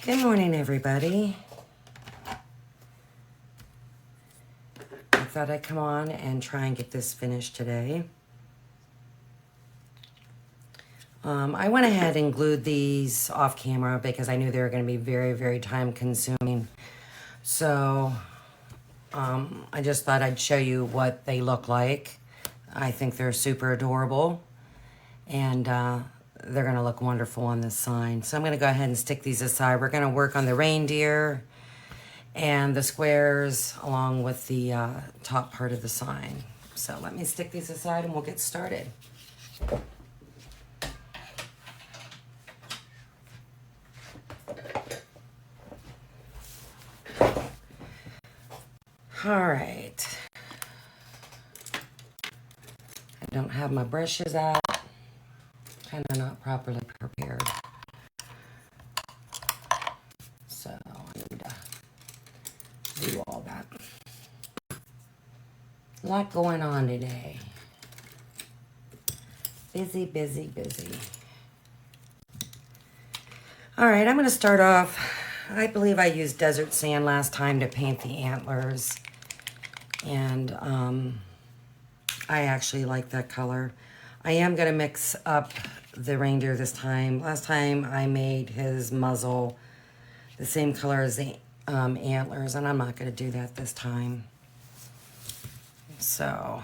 Good morning, everybody. I thought I'd come on and try and get this finished today. I went ahead and glued these off camera because I knew they were going to be very, very time consuming. So I just thought I'd show you what they look like. I think they're super adorable, and they're going to look wonderful on this sign. So I'm going to go ahead and stick these aside. We're going to work on the reindeer and the squares along with the top part of the sign. So let me stick these aside and we'll get started. All right. I don't have my brushes out. Kind of not properly prepared. So I need to do all that. A lot going on today. Busy, busy, busy. All right, I'm going to start off. I believe I used desert sand last time to paint the antlers. And I actually like that color. I am going to mix up the reindeer this time. Last time I made his muzzle the same color as the antlers, and I'm not going to do that this time. So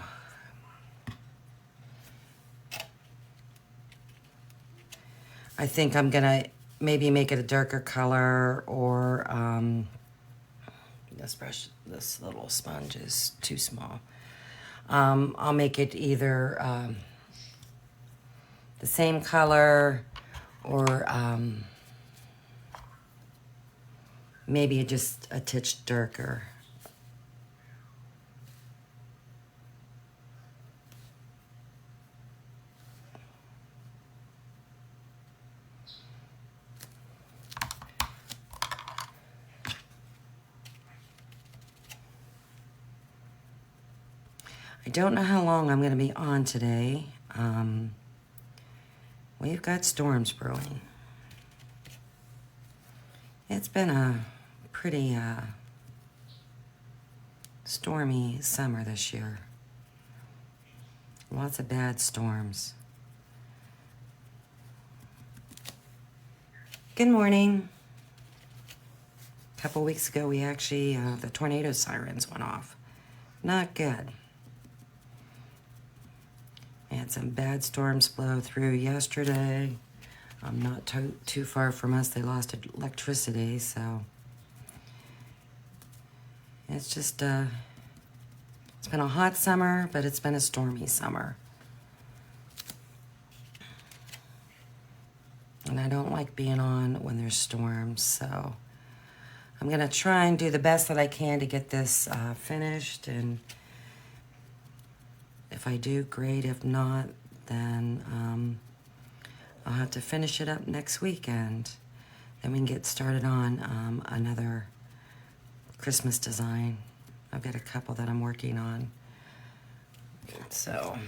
I think I'm going to maybe make it a darker color, or this little sponge is too small. I'll make it either the same color, or maybe just a titch darker. I don't know how long I'm going to be on today. We've got storms brewing. It's been a pretty stormy summer this year. Lots of bad storms. Good morning. A couple weeks ago, we actually, the tornado sirens went off. Not good. We had some bad storms blow through yesterday. Not too far from us, they lost electricity, so it's just, it's been a hot summer, but it's been a stormy summer. And I don't like being on when there's storms, so I'm gonna try and do the best that I can to get this finished, and if I do, great. If not, then I'll have to finish it up next weekend. Then we can get started on another Christmas design. I've got a couple that I'm working on. So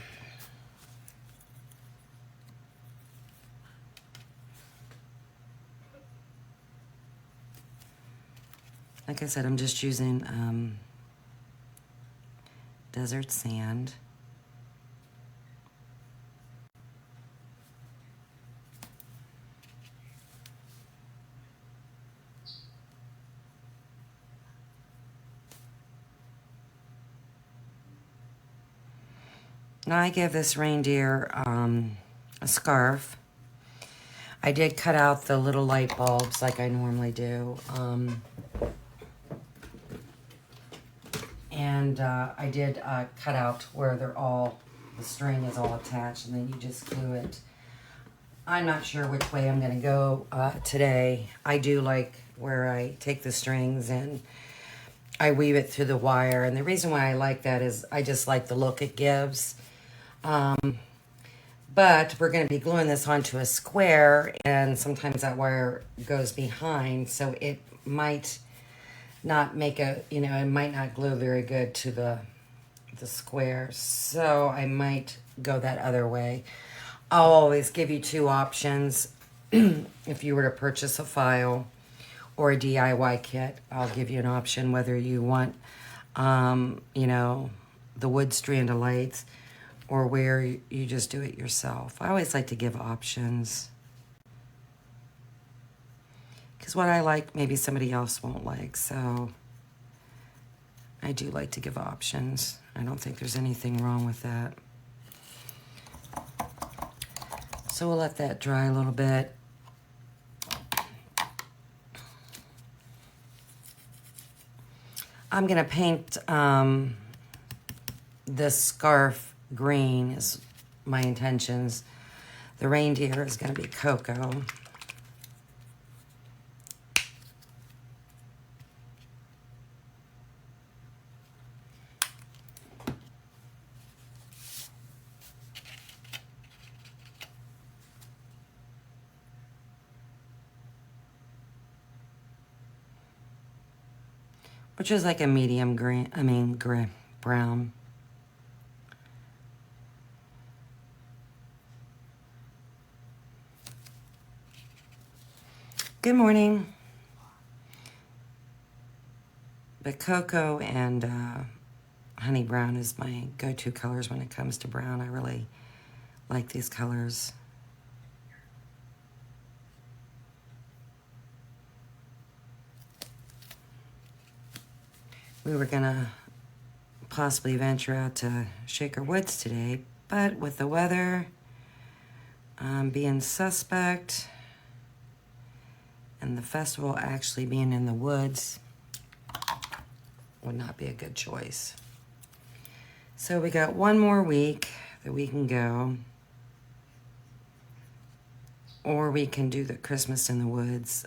like I said, I'm just using desert sand. Now I give this reindeer a scarf. I did cut out the little light bulbs like I normally do. And I did cut out where the string is all attached, and then you just glue it. I'm not sure which way I'm gonna go today. I do like where I take the strings and I weave it through the wire. And the reason why I like that is I just like the look it gives. But we're going to be gluing this onto a square, and sometimes that wire goes behind, so it might not make it might not glue very good to the square. So I might go that other way. I'll always give you two options if you were to purchase a file. or a DIY kit. I'll give you an option whether you want, you know, the wood strand of lights or where you just do it yourself. I always like to give options. Because what I like, maybe somebody else won't like. So I do like to give options. I don't think there's anything wrong with that. So we'll let that dry a little bit. I'm going to paint this scarf green is my intentions. The reindeer is going to be cocoa. Which is like a medium green, gray, brown. Good morning. But cocoa and honey brown is my go-to colors when it comes to brown. I really like these colors. We were gonna possibly venture out to Shaker Woods today, but with the weather being suspect and the festival actually being in the woods would not be a good choice. So we got one more week that we can go, or we can do the Christmas in the woods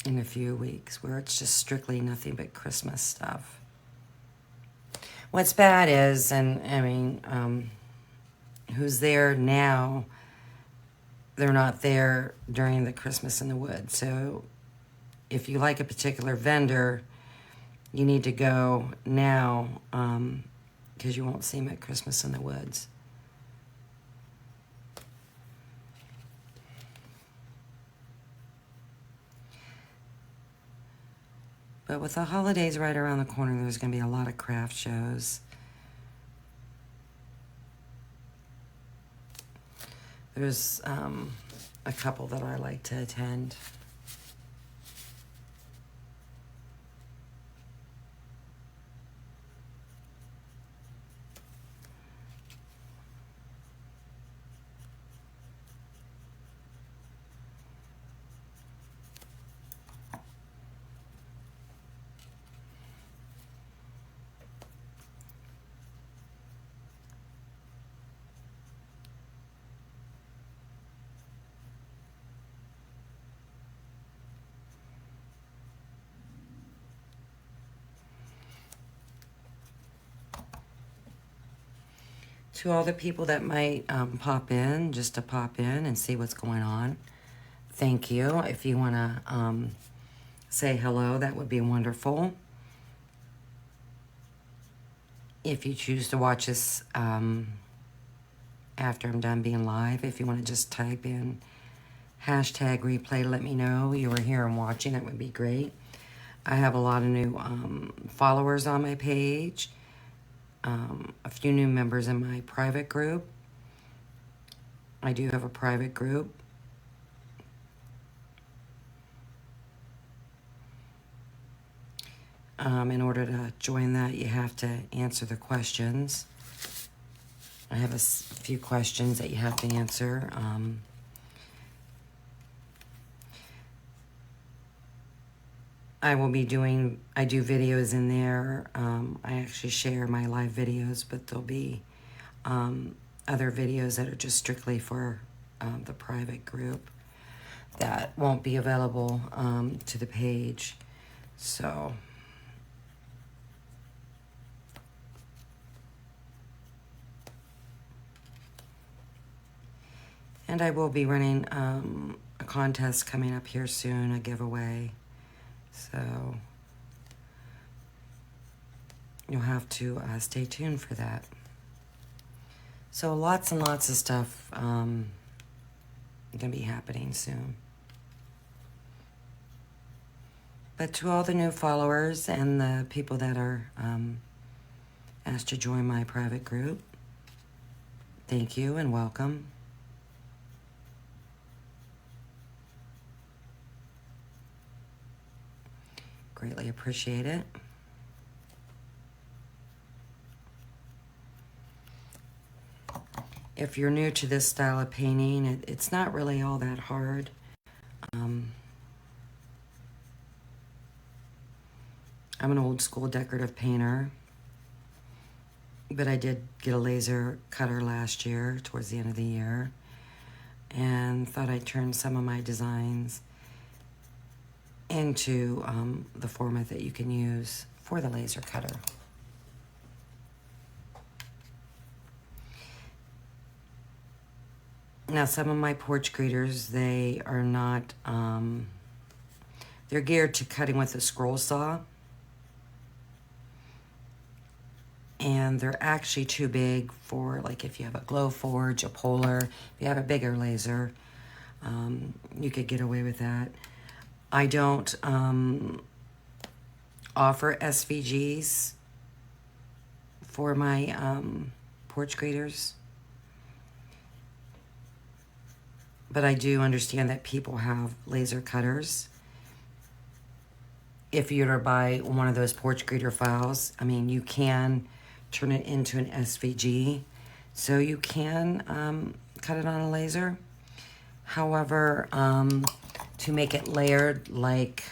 in a few weeks, where it's just strictly nothing but Christmas stuff. What's bad is, and I mean, who's there now, they're not there during the Christmas in the woods. So if you like a particular vendor, you need to go now because you won't see them at Christmas in the woods. But with the holidays right around the corner, there's going to be a lot of craft shows. There's a couple that I like to attend. To all the people that might pop in, just to pop in and see what's going on, thank you. If you want to say hello, that would be wonderful. If you choose to watch this after I'm done being live, if you want to just type in hashtag replay to let me know you were here and watching, that would be great. I have a lot of new followers on my page. A few new members in my private group. I do have a private group. In order to join that, you have to answer the questions. I have a few questions that you have to answer. I do videos in there. I actually share my live videos, but there'll be other videos that are just strictly for the private group that won't be available to the page. So and I will be running a contest coming up here soon, a giveaway. So you'll have to stay tuned for that. So lots and lots of stuff going to be happening soon. But to all the new followers and the people that are asked to join my private group, thank you and welcome. Greatly appreciate it. If you're new to this style of painting, it's not really all that hard. I'm an old school decorative painter, but I did get a laser cutter last year, towards the end of the year, and thought I'd turn some of my designs into the format that you can use for the laser cutter. Now, some of my porch graders, they are not, they're geared to cutting with a scroll saw. And they're actually too big for, like, if you have a Glowforge, a Polar, if you have a bigger laser, you could get away with that. I don't offer SVGs for my porch graders. But I do understand that people have laser cutters. If you were to buy one of those porch grader files, I mean, you can turn it into an SVG, so you can cut it on a laser. However, to make it layered like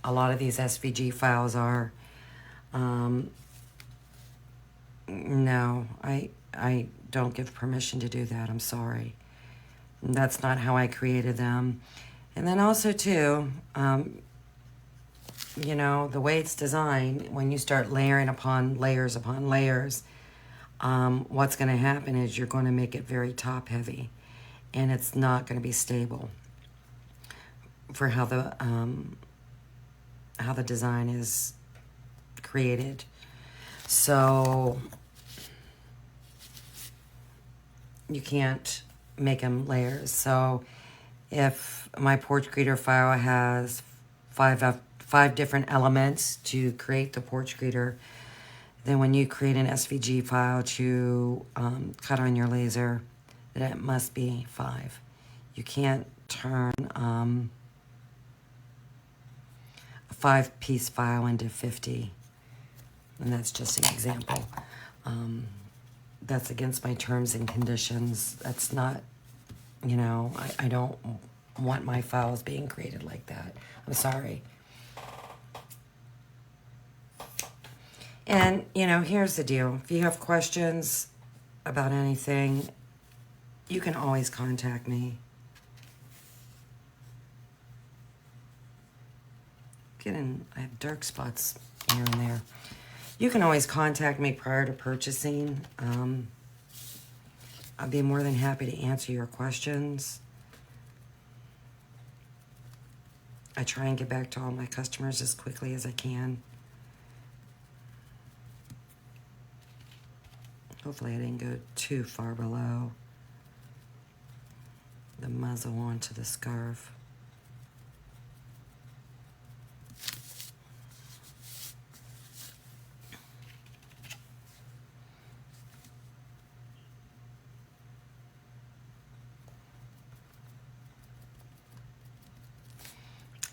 a lot of these SVG files are, no, I don't give permission to do that. I'm sorry. That's not how I created them. And then also too, you know, the way it's designed, when you start layering upon layers, what's going to happen is you're going to make it very top heavy, and it's not going to be stable for how the design is created. So you can't make them layers. So if my porch grader file has five different elements to create the porch grader, then when you create an SVG file to cut on your laser, then it must be 5. You can't turn a 5-piece file into 50. And that's just an example. That's against my terms and conditions. That's not, you know, I don't want my files being created like that. I'm sorry. And, you know, here's the deal. If you have questions about anything, you can always contact me. I have dark spots here and there. You can always contact me prior to purchasing. I'll be more than happy to answer your questions. I try and get back to all my customers as quickly as I can. Hopefully I didn't go too far below the muzzle onto the scarf.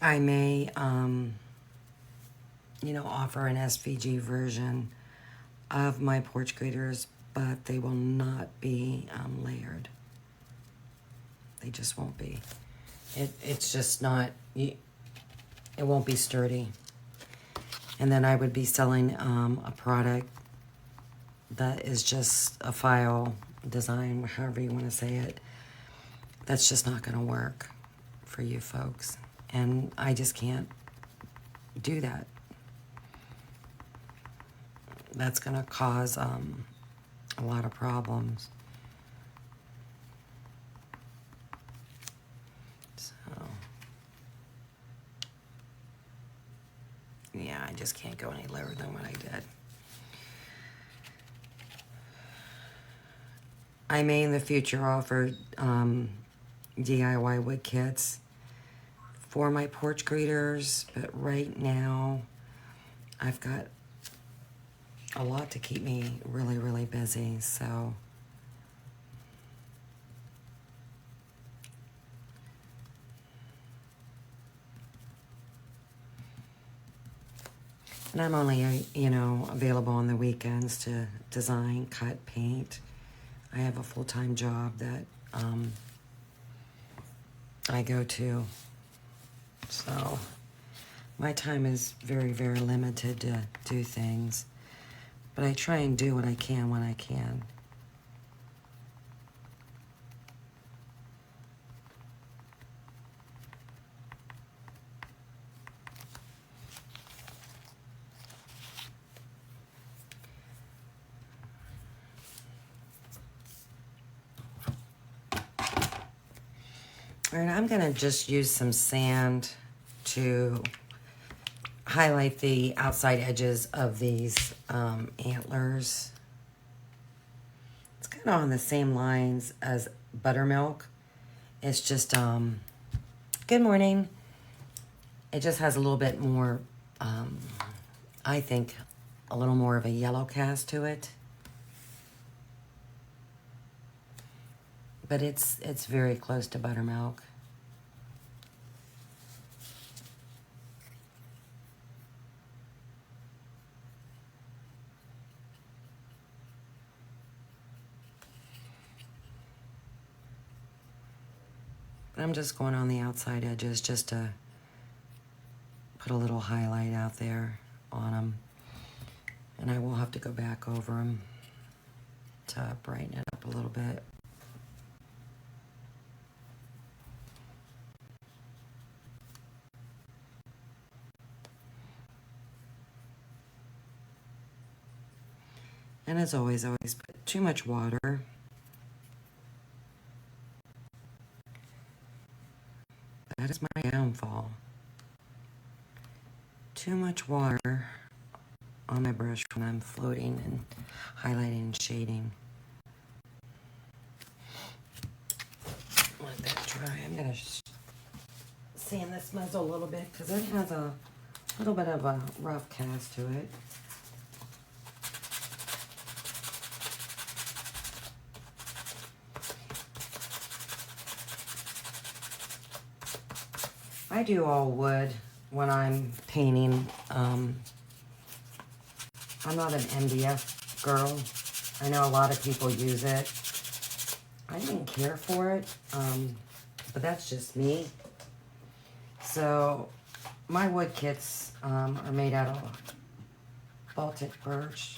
I may, you know, offer an SVG version of my porch graders, but they will not be layered. They just won't be. It's just not, it won't be sturdy. And then I would be selling a product that is just a file design, however you want to say it. That's just not going to work for you folks. And I just can't do that. That's going to cause a lot of problems. So, yeah, I just can't go any lower than what I did. I may in the future offer DIY wood kits for my porch greeters, but right now I've got a lot to keep me really, really busy, so and I'm only, you know, available on the weekends to design, cut, paint. I have a full-time job that I go to, so my time is very, very limited to do things, but I try and do what I can when I can. All right, I'm gonna just use some sand to highlight the outside edges of these antlers. It's kind of on the same lines as buttermilk. It's just, good morning. It just has a little bit more, I think, a little more of a yellow cast to it. But it's very close to buttermilk. But I'm just going on the outside edges just to put a little highlight out there on them. And I will have to go back over them to brighten it up a little bit. And as always put too much water. That is my downfall. Too much water on my brush when I'm floating and highlighting and shading. Let that dry. I'm gonna sand this muzzle a little bit because it has a little bit of a rough cast to it. I do all wood when I'm painting. I'm not an MDF girl. I know a lot of people use it. I didn't care for it, but that's just me. So my wood kits are made out of Baltic birch.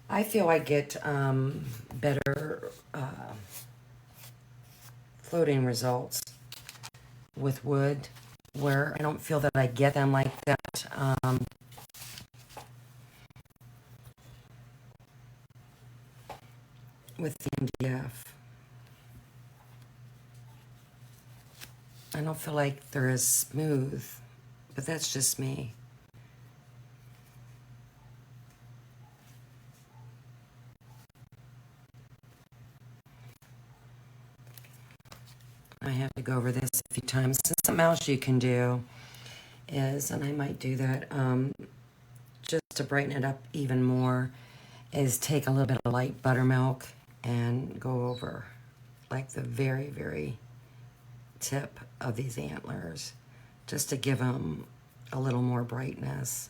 I feel I get better floating results with wood, where I don't feel that I get them like that. With the MDF. I don't feel like they're as smooth, but that's just me. I have to go over this a few times. And something else you can do is, and I might do that just to brighten it up even more, is take a little bit of light buttermilk and go over like the very, very tip of these antlers, just to give them a little more brightness.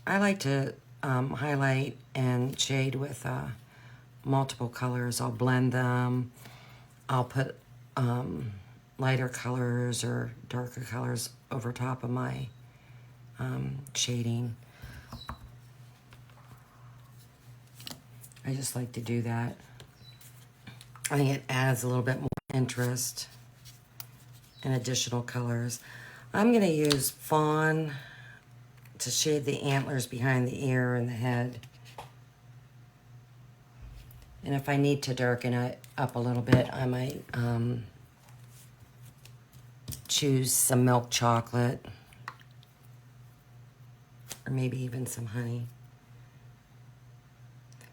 I like to highlight and shade with multiple colors. I'll blend them. I'll put lighter colors or darker colors over top of my shading. I just like to do that. I think it adds a little bit more interest and additional colors. I'm going to use fawn to shade the antlers behind the ear and the head. And if I need to darken it up a little bit, I might choose some milk chocolate or maybe even some honey.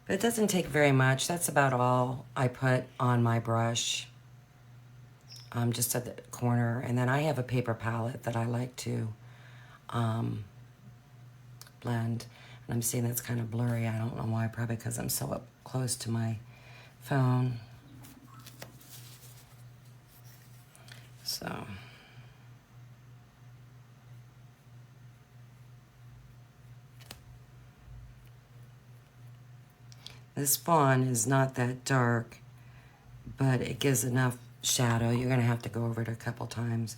But it doesn't take very much. That's about all I put on my brush, just at the corner. And then I have a paper palette that I like to blend. And I'm seeing that's kind of blurry. I don't know why, probably because I'm so up close to my phone. So... this fawn is not that dark, but it gives enough shadow. You're going to have to go over it a couple times.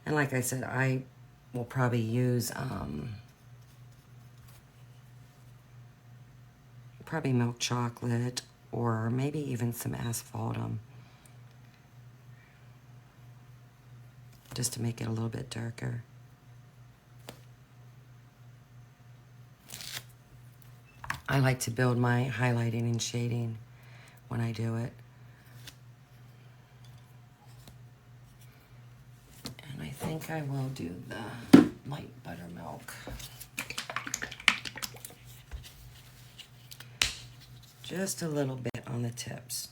And like I said, I will probably use probably milk chocolate or maybe even some asphaltum just to make it a little bit darker. I like to build my highlighting and shading when I do it. And I think I will do the light buttermilk. Just a little bit on the tips.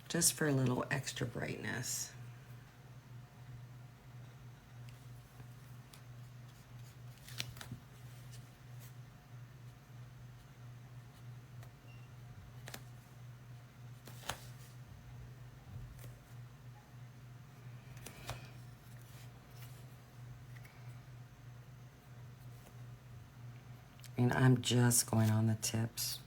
Just for a little extra brightness. And I'm just going on the tips.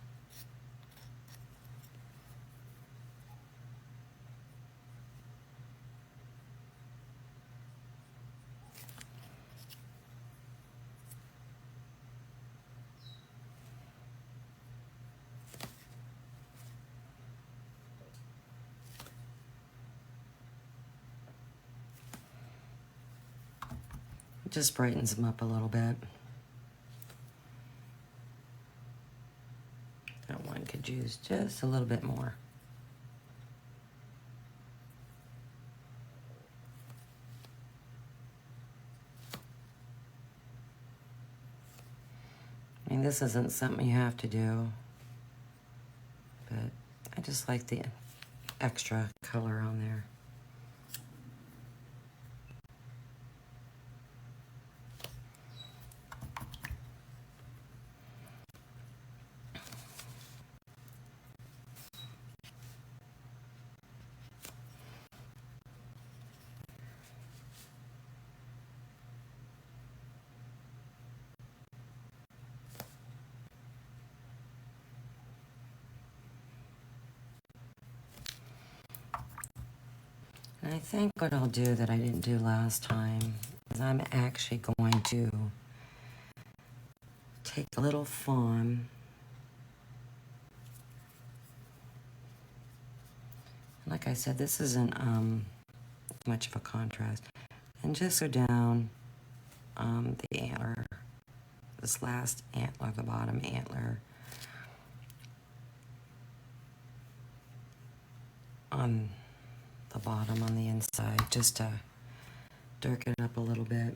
It just brightens them up a little bit. That one could use just a little bit more. I mean, this isn't something you have to do, but I just like the extra color on there. And I think what I'll do that I didn't do last time is I'm actually going to take a little fawn. Like I said, this isn't much of a contrast. And just go down the antler, this last antler, the bottom antler, on the bottom on the inside, just to darken it up a little bit.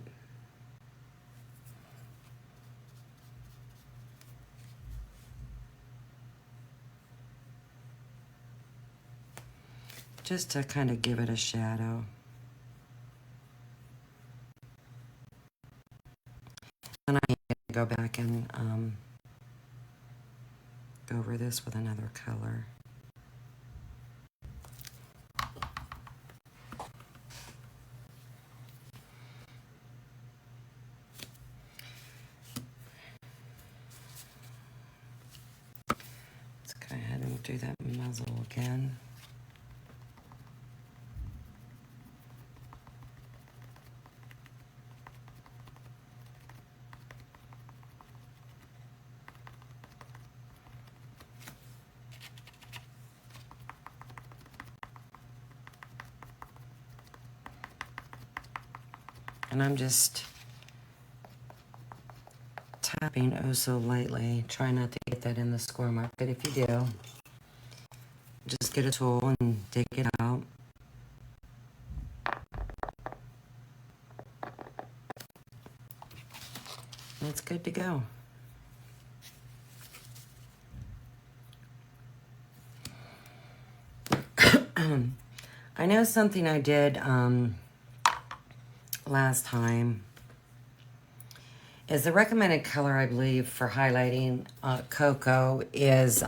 Just to kind of give it a shadow. And I need to go back and go over this with another color. Let's go ahead and do that muzzle again. And I'm just tapping oh so lightly. Try not to get that in the score mark, but if you do, just get a tool and dig it out. it's good to go. I know something I did last time is the recommended color, I believe, for highlighting cocoa is,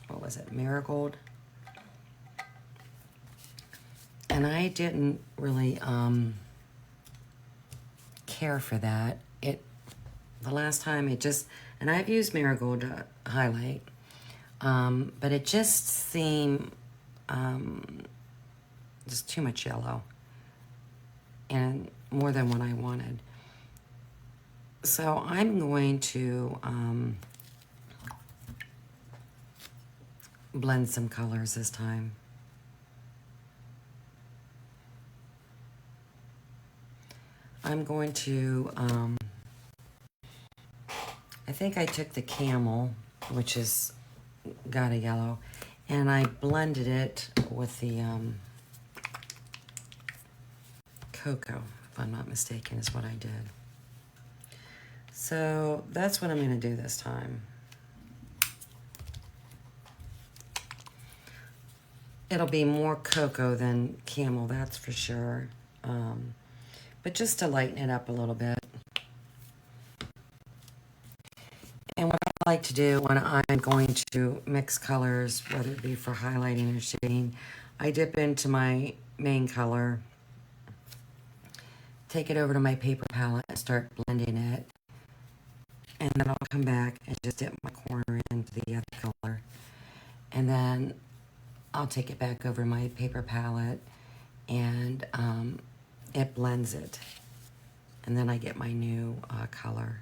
what was it, marigold? And I didn't really care for that. The last time it just, and I've used marigold to highlight, but it just seemed just too much yellow and more than what I wanted. So I'm going to blend some colors this time. I'm going to, I think I took the camel, which is got a yellow, and I blended it with the cocoa, if I'm not mistaken, is what I did. So that's what I'm going to do this time. It'll be more cocoa than camel, that's for sure. But just to lighten it up a little bit. And what I like to do when I'm going to mix colors, whether it be for highlighting or shading, I dip into my main color, take it over to my paper palette and start blending it. And then I'll come back and just dip my corner into the other color. And then I'll take it back over my paper palette and it blends it. And then I get my new color.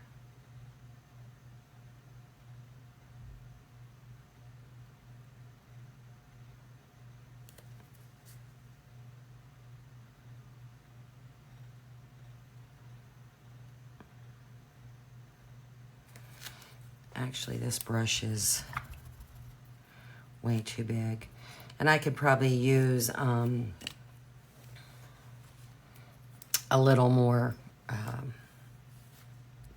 Actually, this brush is way too big. And I could probably use a little more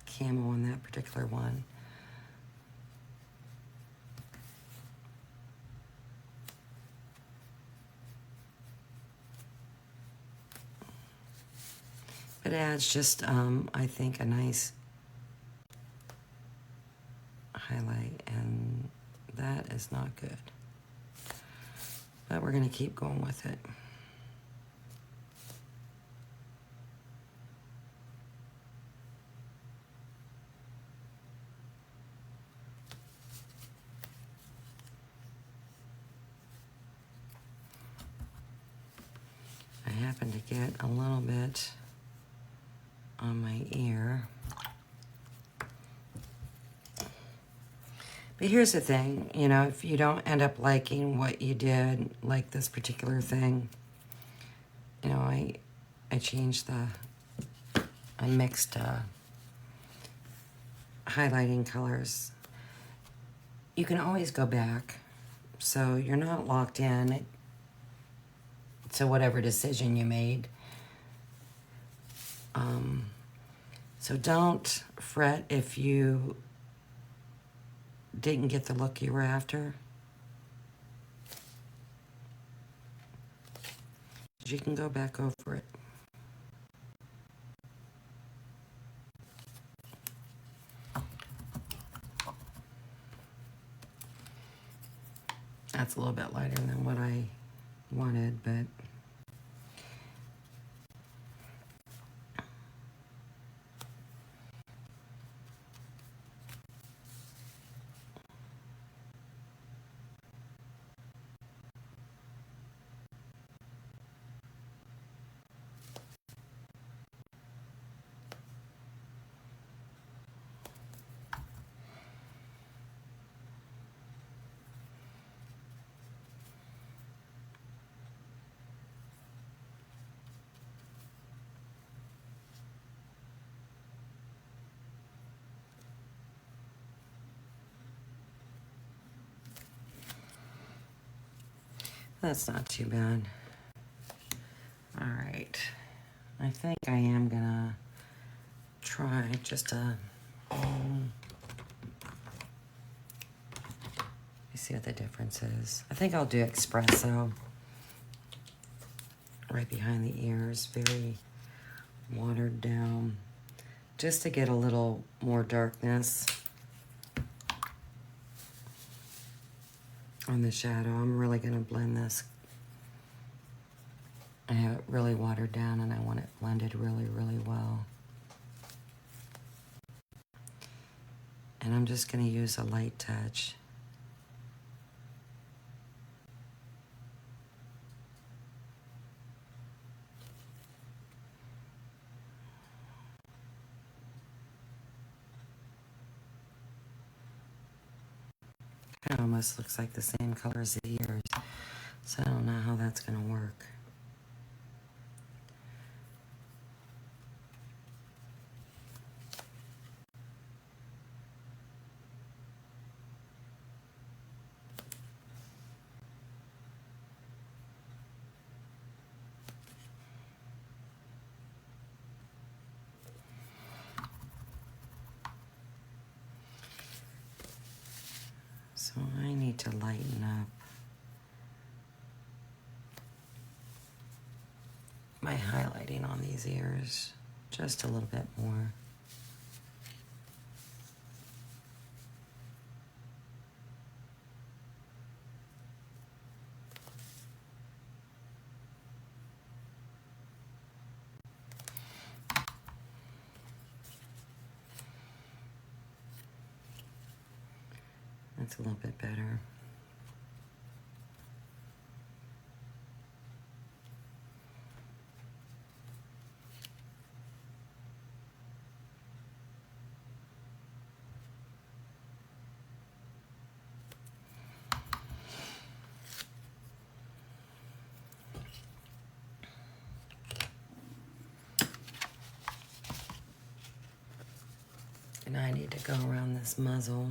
camo on that particular one. It adds just, I think, a nice highlight, and that is not good. But we're going to keep going with it. I happen to get a little bit on my ear. But here's the thing, you know, if you don't end up liking what you did, like this particular thing, you know, I changed I mixed highlighting colors. You can always go back, so you're not locked in to whatever decision you made. So don't fret if you didn't get the look you were after. You can go back over it. That's a little bit lighter than what I wanted, but that's not too bad. All right. I think I am gonna try just a, let me see what the difference is. I think I'll do espresso right behind the ears, very watered down, just to get a little more darkness on the shadow. I'm really gonna blend this. I have it really watered down and I want it blended really, really well. And I'm just gonna use a light touch. It almost looks like the same color as the ears. So I don't know how that's gonna work. So I need to lighten up my highlighting on these ears just a little bit more. That's a little bit better. And I need to go around this muzzle.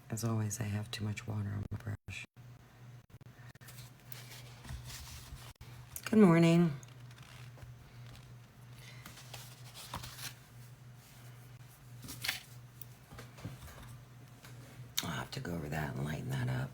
As always, I have too much water on my brush. Good morning. I'll have to go over that and lighten that up.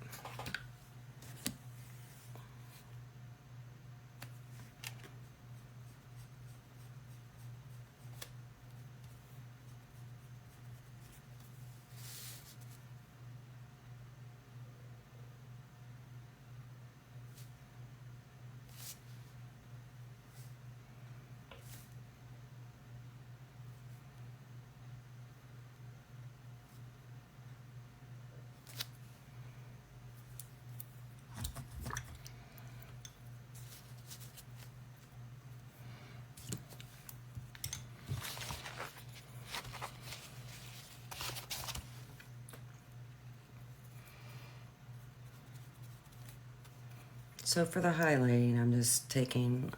So for the highlighting, I'm just taking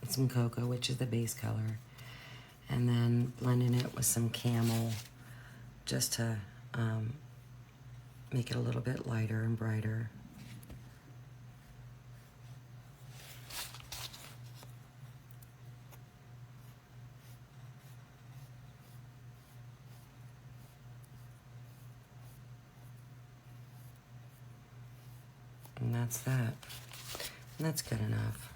some cocoa, which is the base color, and then blending it with some camel just to make it a little bit lighter and brighter. And that's that. And that's good enough.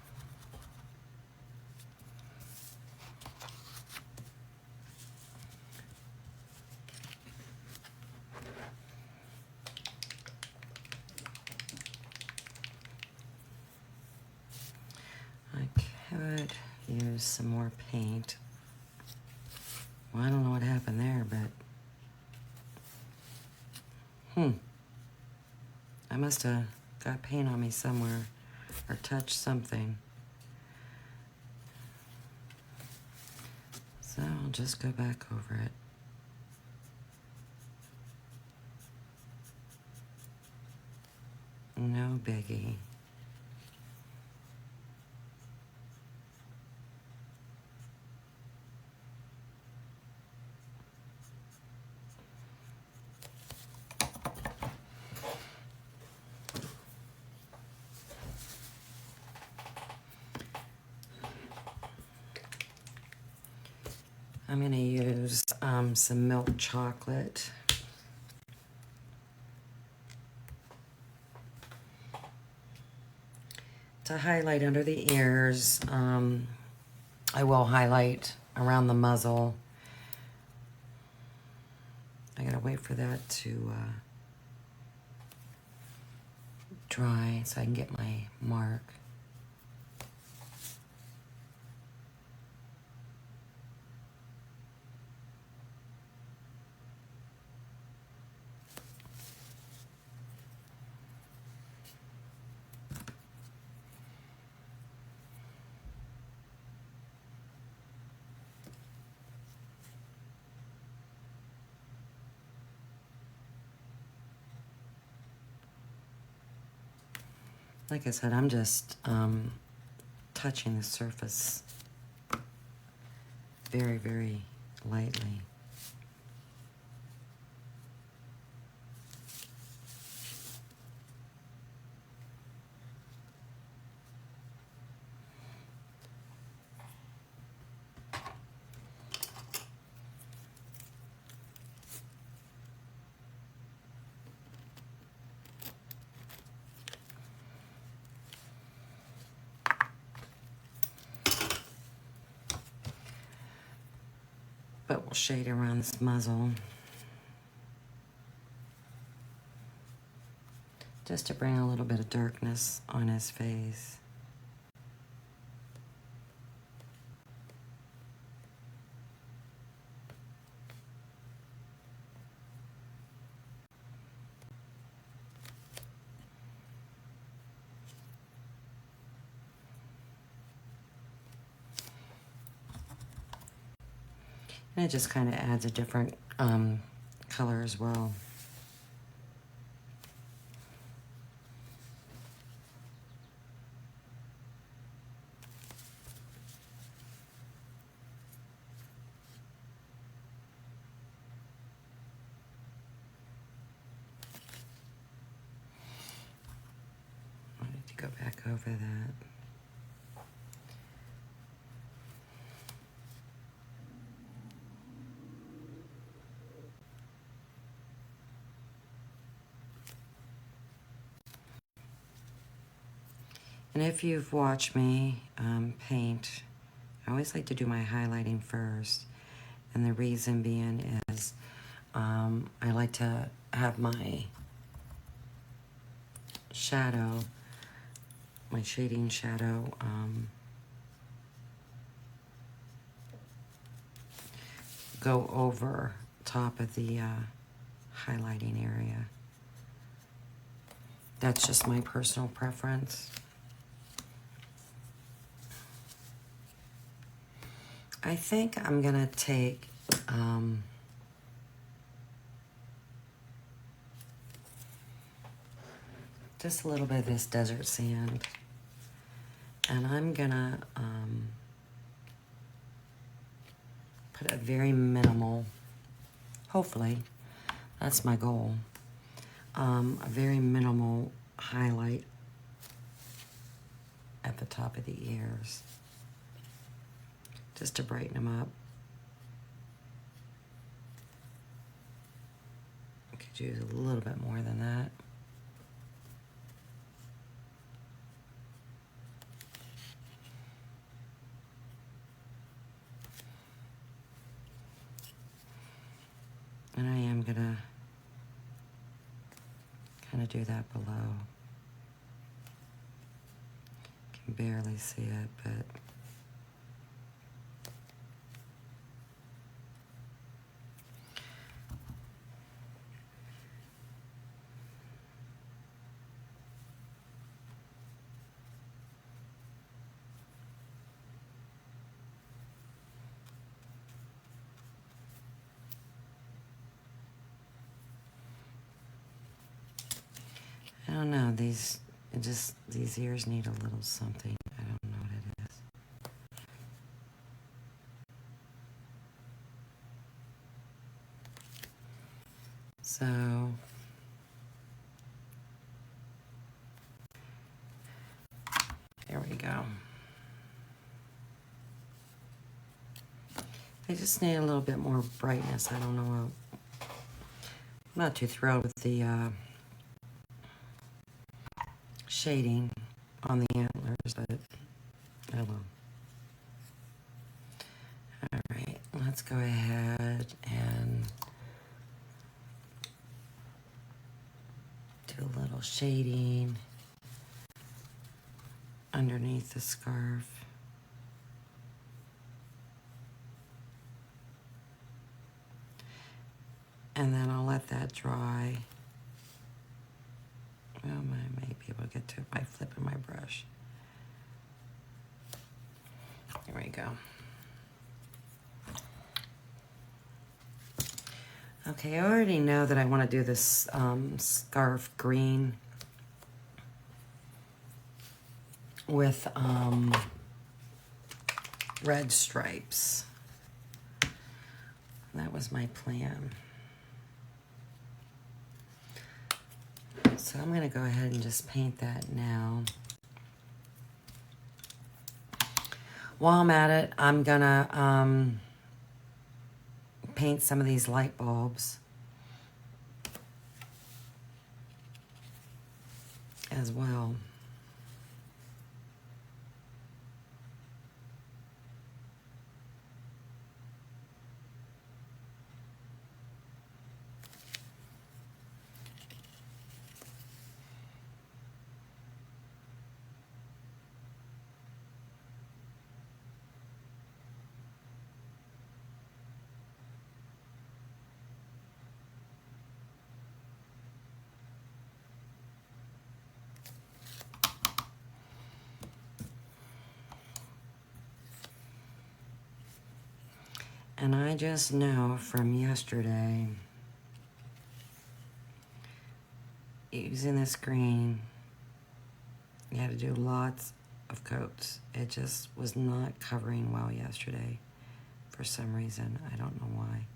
I could use some more paint. Well, I don't know what happened there, but I must have got paint on me somewhere or touched something. So I'll just go back over it. No biggie. I'm going to use some milk chocolate. To highlight under the ears. I will highlight around the muzzle. I gotta wait for that to dry so I can get my mark. Like I said, I'm just touching the surface very, very lightly. But we'll shade around this muzzle just to bring a little bit of darkness on his face. And it just kind of adds a different color as well. I need to go back over that. And if you've watched me paint, I always like to do my highlighting first. And the reason being is I like to have my shadow, my shading shadow, go over top of the highlighting area. That's just my personal preference. I think I'm gonna take just a little bit of this desert sand, and I'm gonna put a very minimal, hopefully, that's my goal, a very minimal highlight at the top of the ears, just to brighten them up. I could use a little bit more than that. And I am gonna kind of do that below. Can barely see it, but don't know, these ears need a little something. I don't know what it is. So there we go. They just need a little bit more brightness. I don't know. I'm not too thrilled with the shading on the antlers, but oh well. All right, let's go ahead and do a little shading underneath the scarf. And then I'll let that dry. Well, I may be able to get to it by flipping my brush. There we go. Okay, I already know that I want to do this scarf green with red stripes. That was my plan. So I'm going to go ahead and just paint that now. While I'm at it, I'm going to paint some of these light bulbs as well. And I just know from yesterday, using this green, you had to do lots of coats. It just was not covering well yesterday for some reason. I don't know why.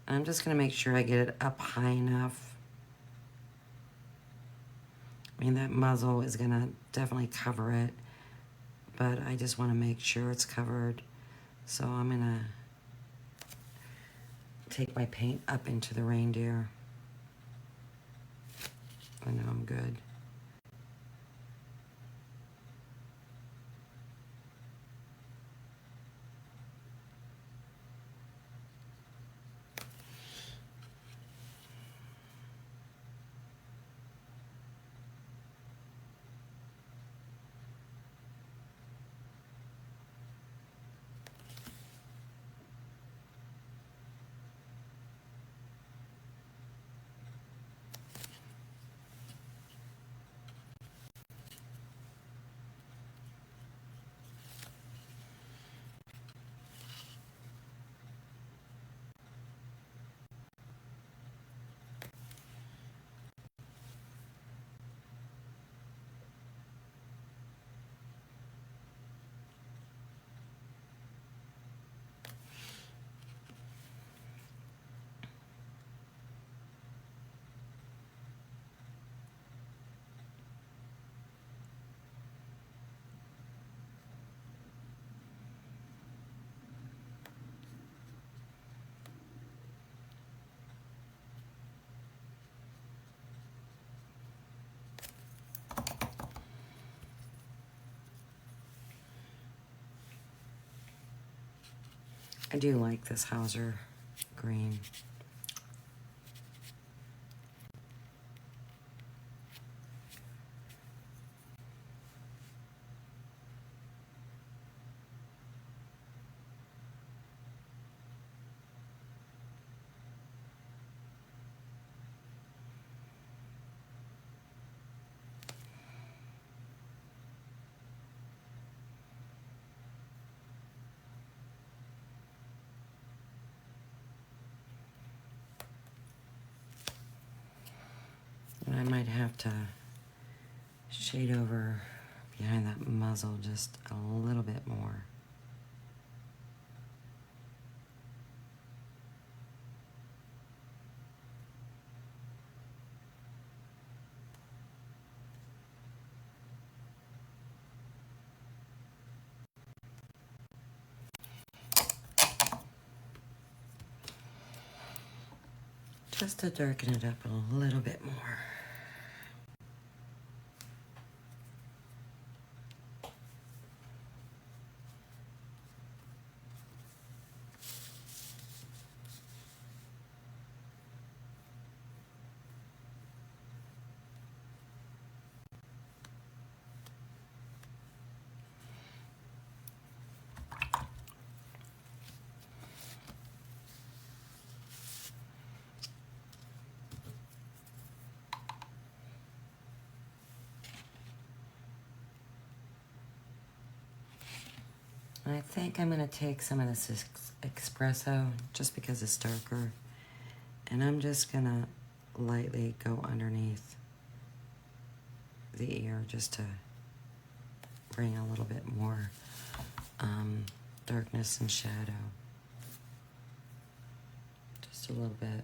I'm just going to make sure I get it up high enough. I mean, that muzzle is going to definitely cover it, but I just want to make sure it's covered. So I'm going to take my paint up into the reindeer. I know I'm good. I do like this Hauser green. And I might have to shade over behind that muzzle just a little bit more. Just to darken it up a little bit more. I think I'm going to take some of this espresso just because it's darker. And I'm just going to lightly go underneath the ear just to bring a little bit more darkness and shadow. Just a little bit.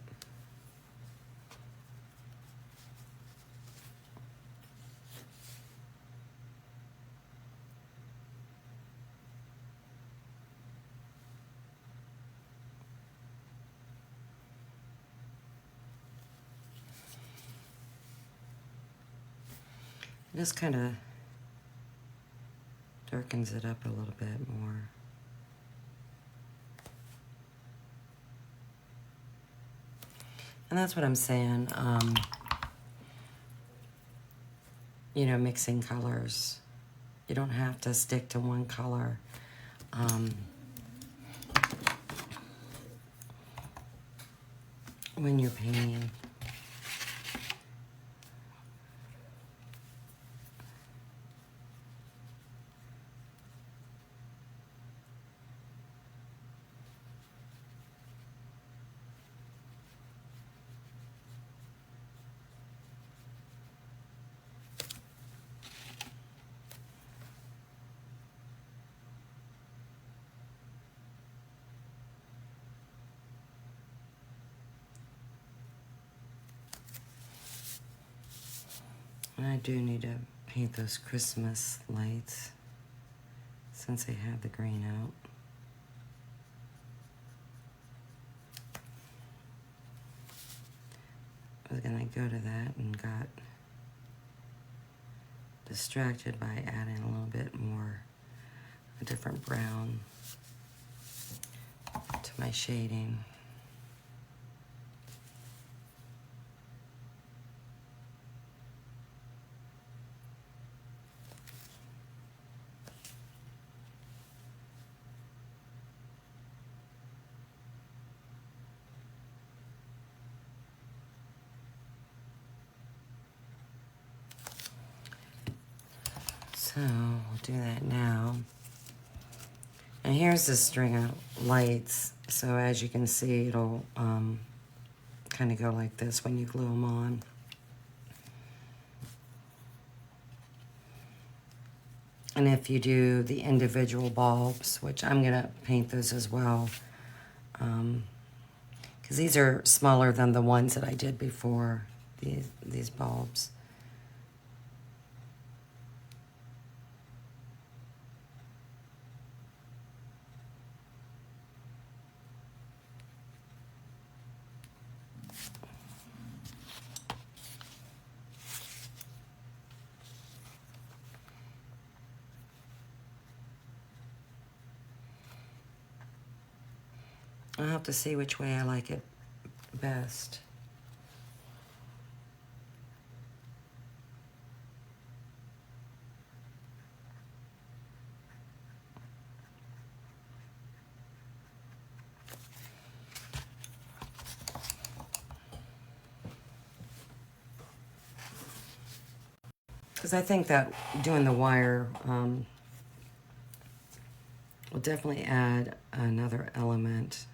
Just kind of darkens it up a little bit more. And that's what I'm saying, you know, mixing colors. You don't have to stick to one color. When you're painting. And I do need to paint those Christmas lights since I have the green out. I was gonna go to that and got distracted by adding a little bit more, a different brown to my shading. So we'll do that now. And here's the string of lights. So as you can see, it'll kind of go like this when you glue them on. And if you do the individual bulbs, which I'm gonna paint those as well, because these are smaller than the ones that I did before, these bulbs. I'll have to see which way I like it best. Because I think that doing the wire will definitely add another element.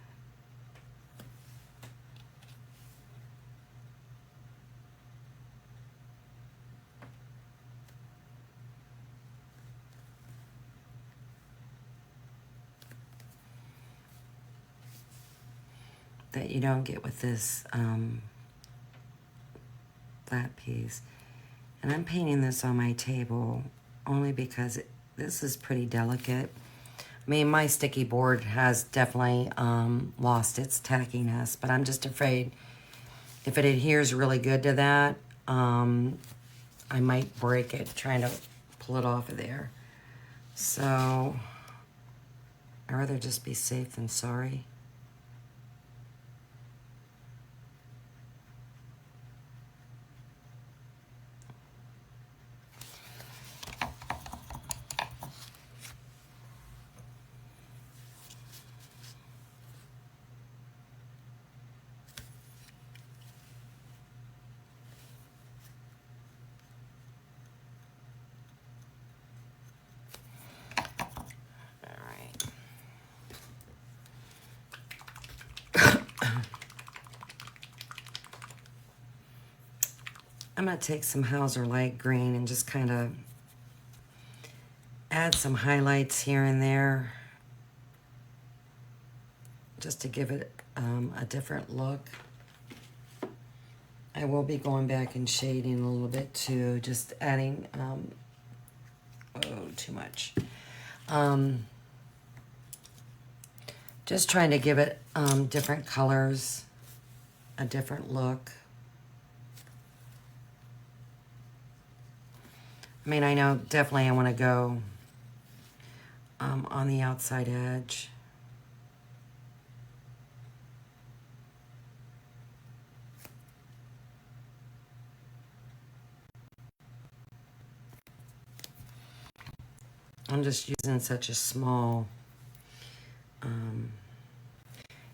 That you don't get with this flat piece. And I'm painting this on my table only because this is pretty delicate. I mean, my sticky board has definitely lost its tackiness, but I'm just afraid if it adheres really good to that, I might break it trying to pull it off of there. So I'd rather just be safe than sorry. I'm going to take some Hauser light green and just kind of add some highlights here and there just to give it a different look. I will be going back and shading a little bit too, just adding, oh, too much. Just trying to give it different colors, a different look. I mean, I know definitely I want to go on the outside edge. I'm just using such a small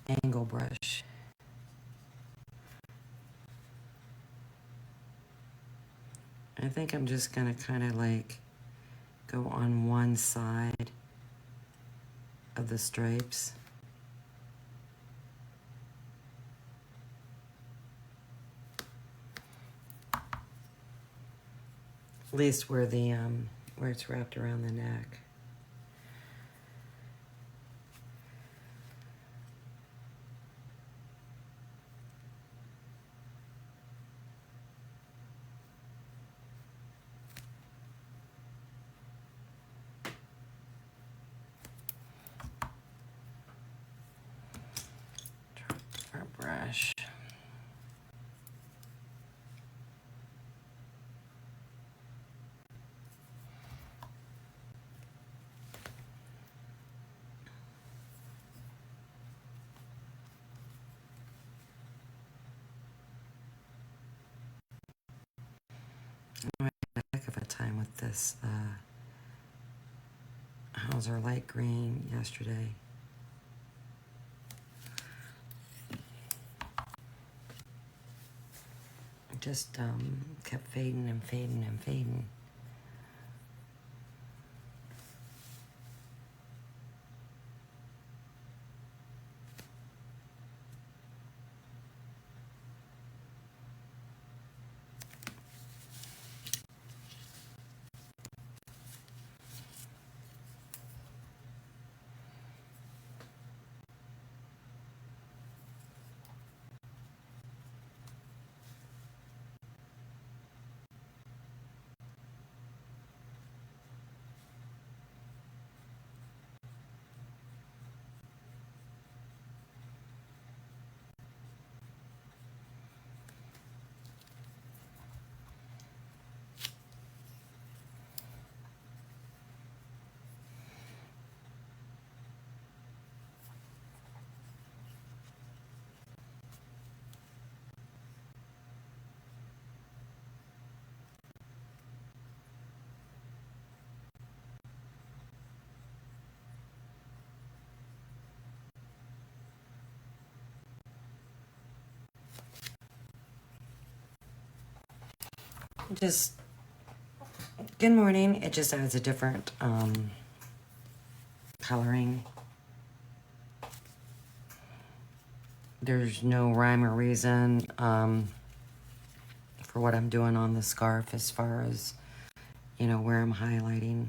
angle brush. I think I'm just going to kind of like go on one side of the stripes. At least where the where it's wrapped around the neck. Our brush. I had a heck of a time with this Hauser light green yesterday. It just kept fading and fading and fading. just, good morning. It just adds a different coloring. There's no rhyme or reason for what I'm doing on the scarf as far as, you know, where I'm highlighting.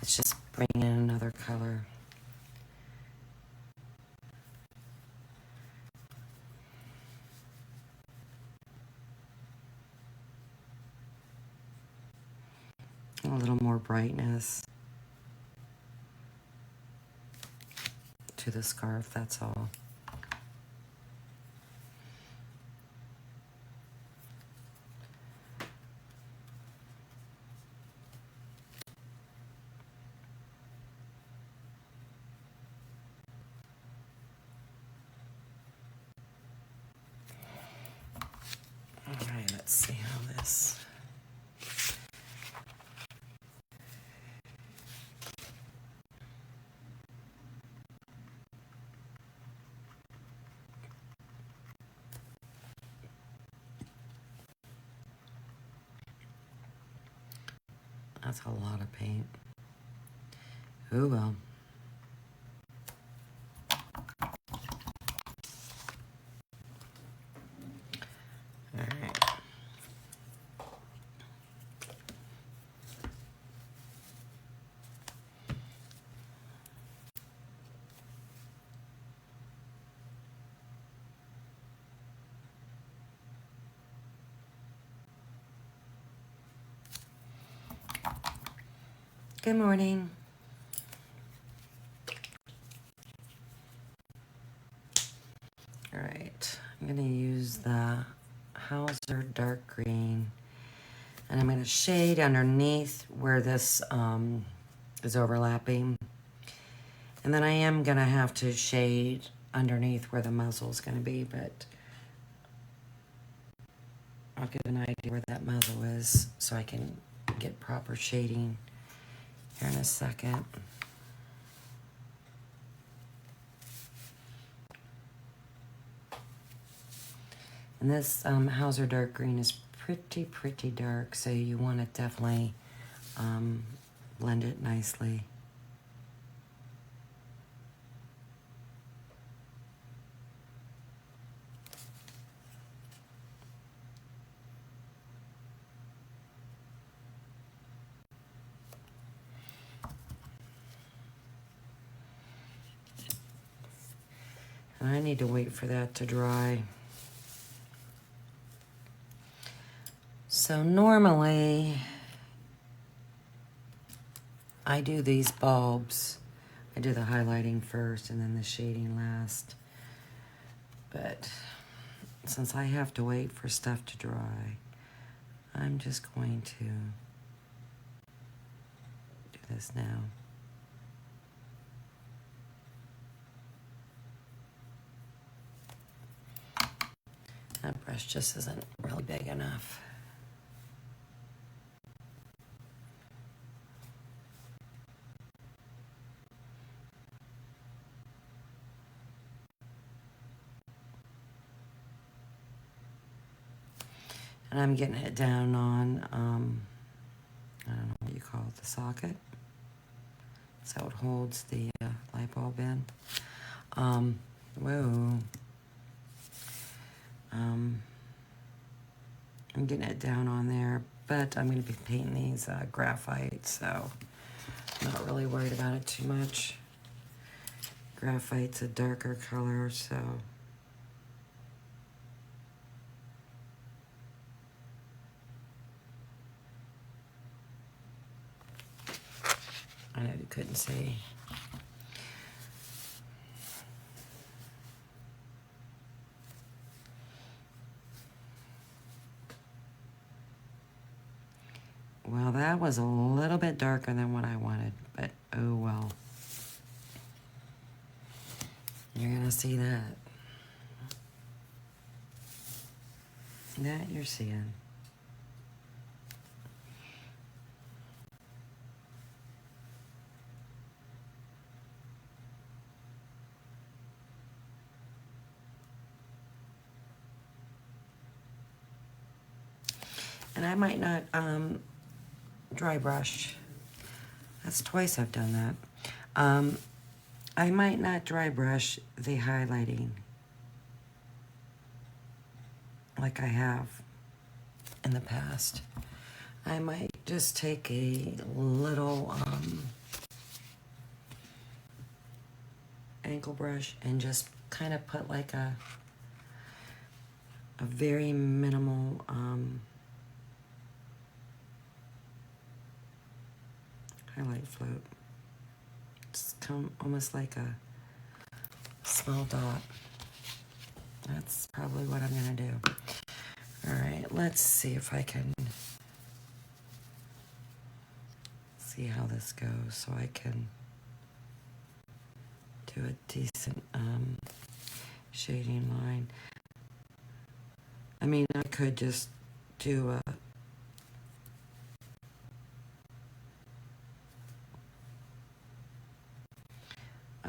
It's just bringing in another color. A little more brightness to the scarf, that's all. All right, let's see how this. That's a lot of paint. Oh well. All right. Good morning. All right, I'm gonna use the Hauser dark green, and I'm gonna shade underneath where this is overlapping. And then I am gonna have to shade underneath where the muzzle is gonna be, but I'll get an idea where that muzzle is so I can get proper shading here in a second. And this Hauser dark green is pretty dark, so you want to definitely blend it nicely. And I need to wait for that to dry. So normally, I do these bulbs. I do the highlighting first and then the shading last. But since I have to wait for stuff to dry, I'm just going to do this now. That brush just isn't really big enough. And I'm getting it down on, I don't know what you call it, the socket. So it holds the light bulb in. Whoa. I'm getting it down on there, but I'm going to be painting these graphite, so I'm not really worried about it too much. Graphite's a darker color, so I know you couldn't see. Well, that was a little bit darker than what I wanted, but oh well. You're gonna see that. That you're seeing. And I might not dry brush. That's twice I've done that. I might not dry brush the highlighting like I have in the past. I might just take a little angle brush and just kind of put like a very minimal highlight float. It's almost like a small dot. That's probably what I'm gonna do. All right, let's see if I can see how this goes so I can do a decent shading line. I mean, I could just do a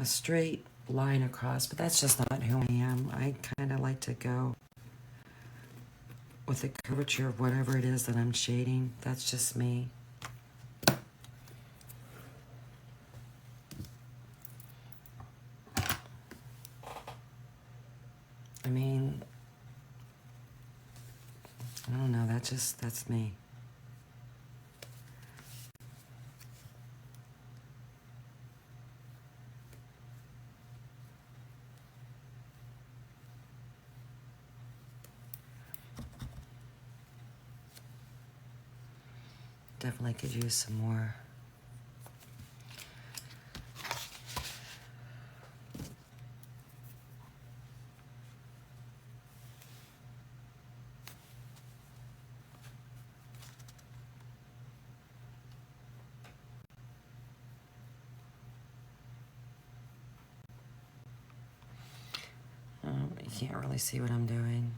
straight line across, but that's just not who I am. I kind of like to go with the curvature of whatever it is that I'm shading. That's just me. I mean, I don't know, that's me. Definitely could use some more. You can't really see what I'm doing.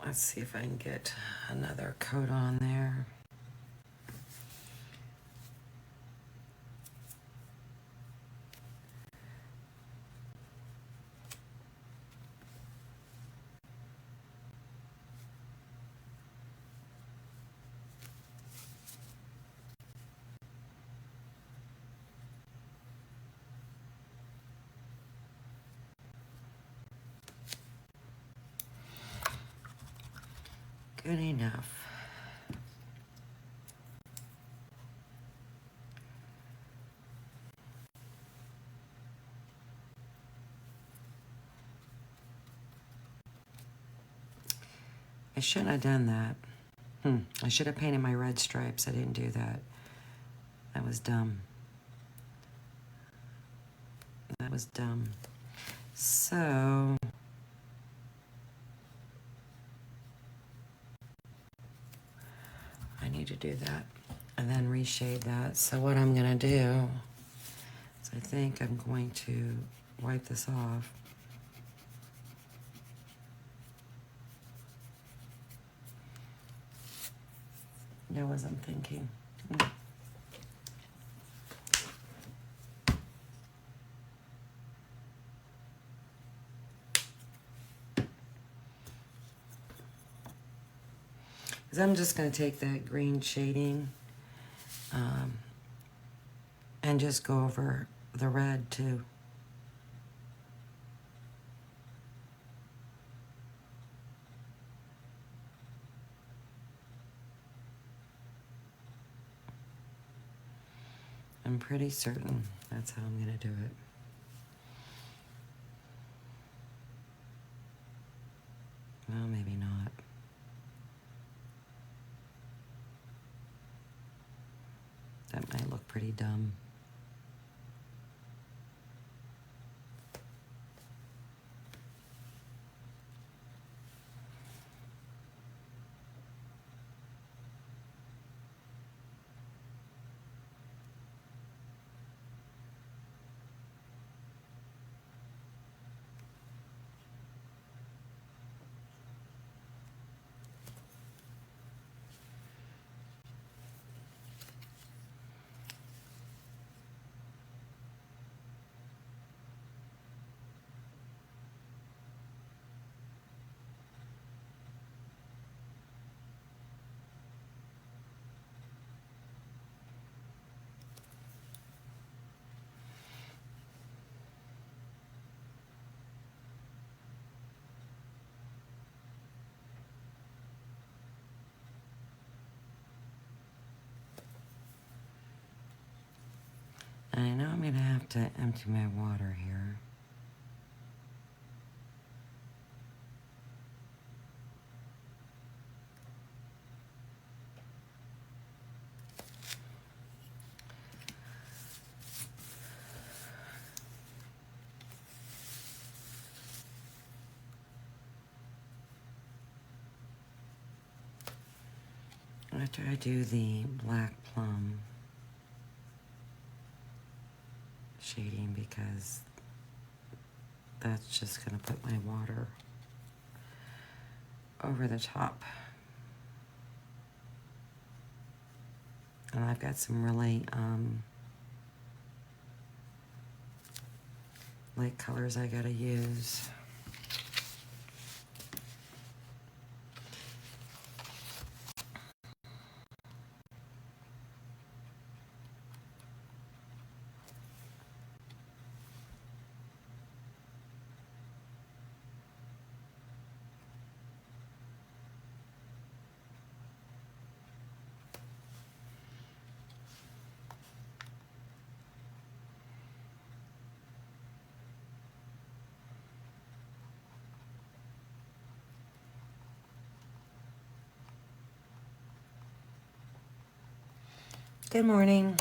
Let's see if I can get another coat on there. Good enough. I shouldn't have done that. I should have painted my red stripes. I didn't do that. That was dumb. That was dumb. So I need to do that and then reshade that. So what I'm gonna do is I think I'm going to wipe this off. That was I'm thinking. Because I'm just going to take that green shading and just go over the red too. I'm pretty certain that's how I'm going to do it. Well, maybe not. That might look pretty dumb. to empty my water here. After I do the black plum shading, because that's just going to put my water over the top. And I've got some really light colors I gotta use. Good morning.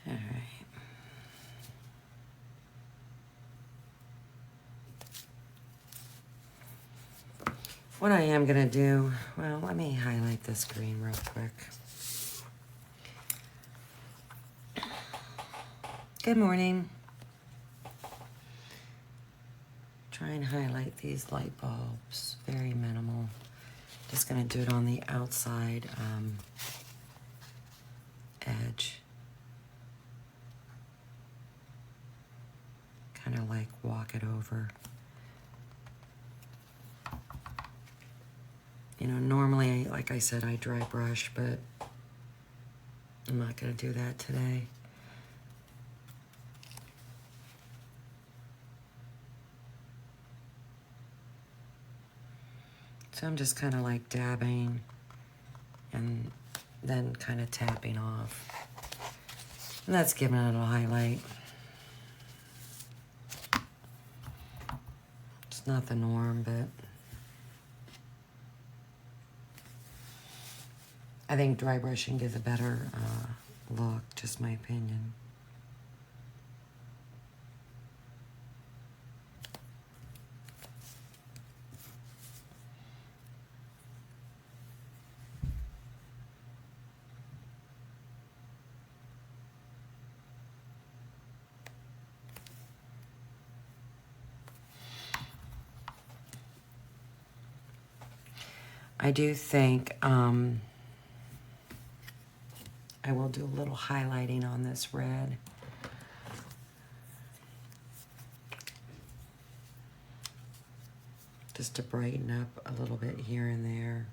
All right. What I am gonna do, well, let me highlight this green real quick. Good morning. Try and highlight these light bulbs, very minimal. Just gonna do it on the outside edge. Kind of like walk it over. You know, normally, like I said, I dry brush, but I'm not gonna do that today. So I'm just kind of like dabbing and then kind of tapping off. And that's giving it a highlight. It's not the norm, but I think dry brushing gives a better look, just my opinion. I do think I will do a little highlighting on this red. Just to brighten up a little bit here and there.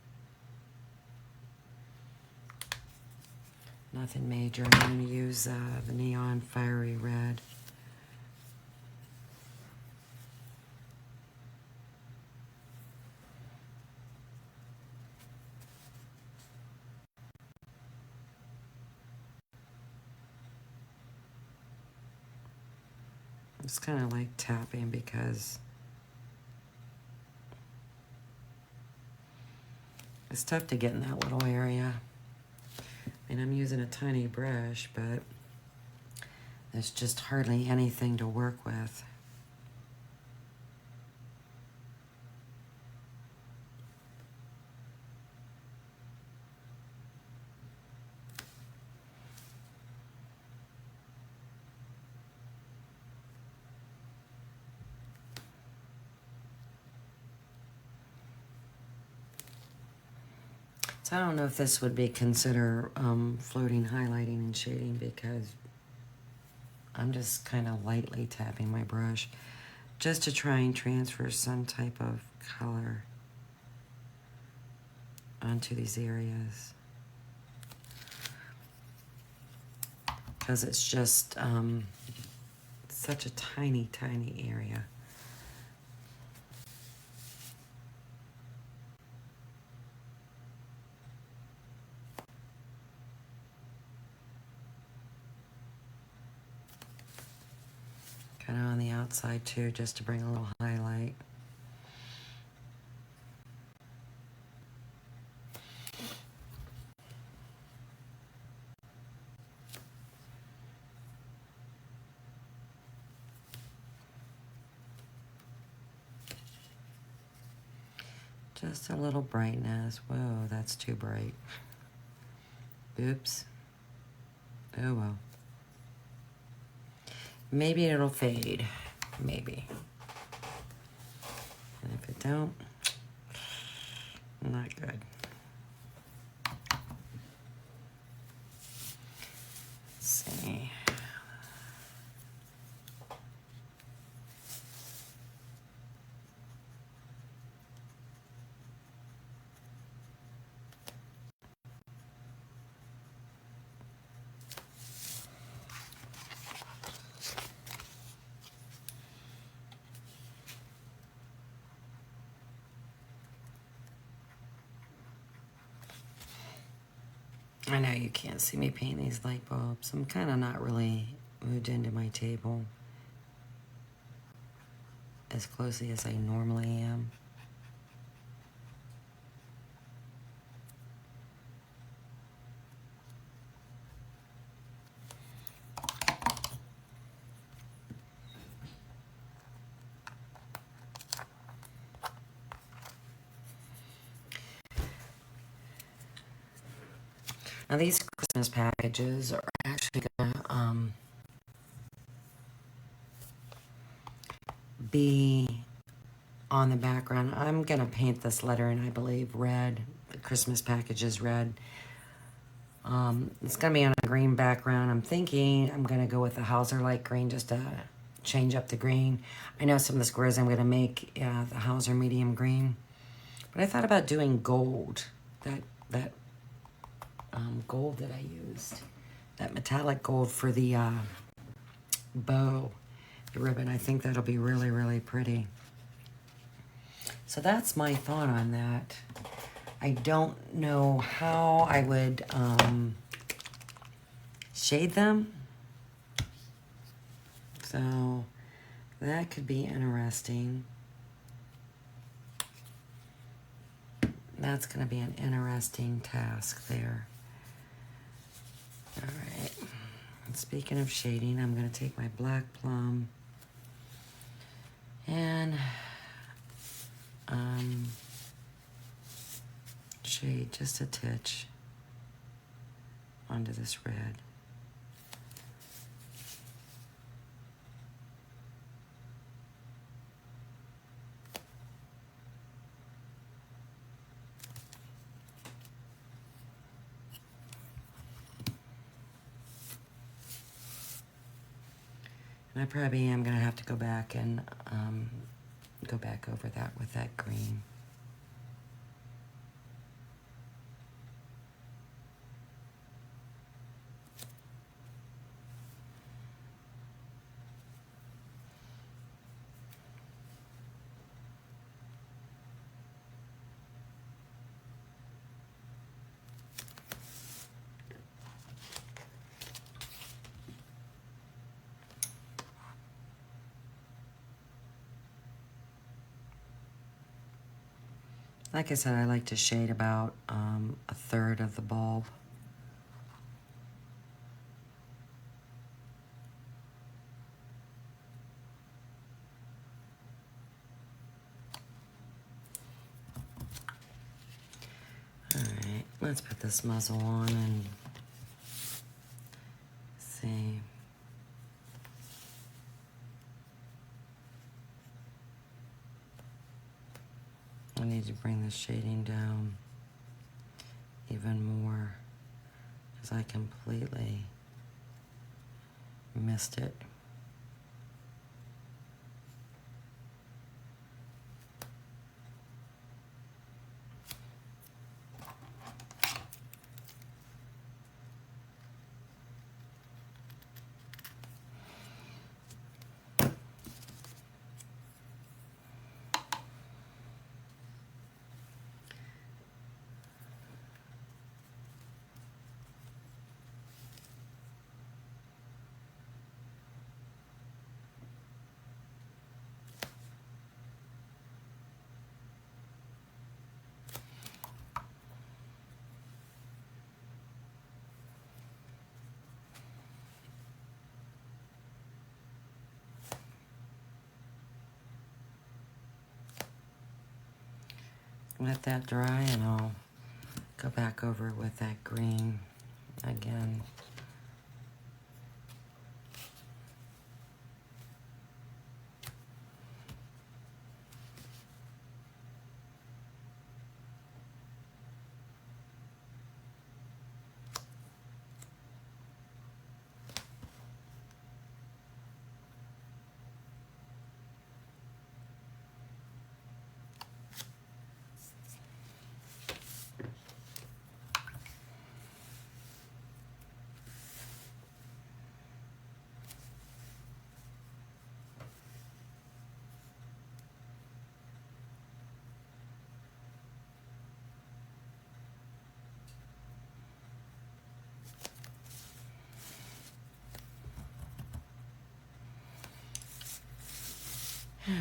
Nothing major. I'm going to use the neon fiery red. I'm just kind of like tapping because it's tough to get in that little area. And I'm using a tiny brush, but there's just hardly anything to work with. So I don't know if this would be consider floating, highlighting, and shading, because I'm just kind of lightly tapping my brush just to try and transfer some type of color onto these areas. Because it's just such a tiny, tiny area. Kind of on the outside too, just to bring a little highlight. Just a little brightness. Whoa, that's too bright. Oops. Oh well. Maybe it'll fade. Maybe. And if it don't, not good. Let's see. I know you can't see me paint these light bulbs. I'm kind of not really moved into my table as closely as I normally am. Now these Christmas packages are actually gonna be on the background. I'm gonna paint this lettering, I believe, red. The Christmas package is red. It's gonna be on a green background. I'm thinking I'm gonna go with the Hauser light green just to change up the green. I know some of the squares I'm gonna make the Hauser medium green, but I thought about doing gold. That gold that I used, that metallic gold for the bow, the ribbon. I think that'll be really, really pretty. So that's my thought on that. I don't know how I would shade them. So that could be interesting. That's going to be an interesting task there. All right. And speaking of shading, I'm going to take my black plum and shade just a titch onto this red. And I probably am going to have to go back and go back over that with that green. Like I said, I like to shade about a third of the bulb. All right, let's put this muzzle on and see. I need to bring the shading down even more because I completely missed it. Let that dry and I'll go back over with that green again.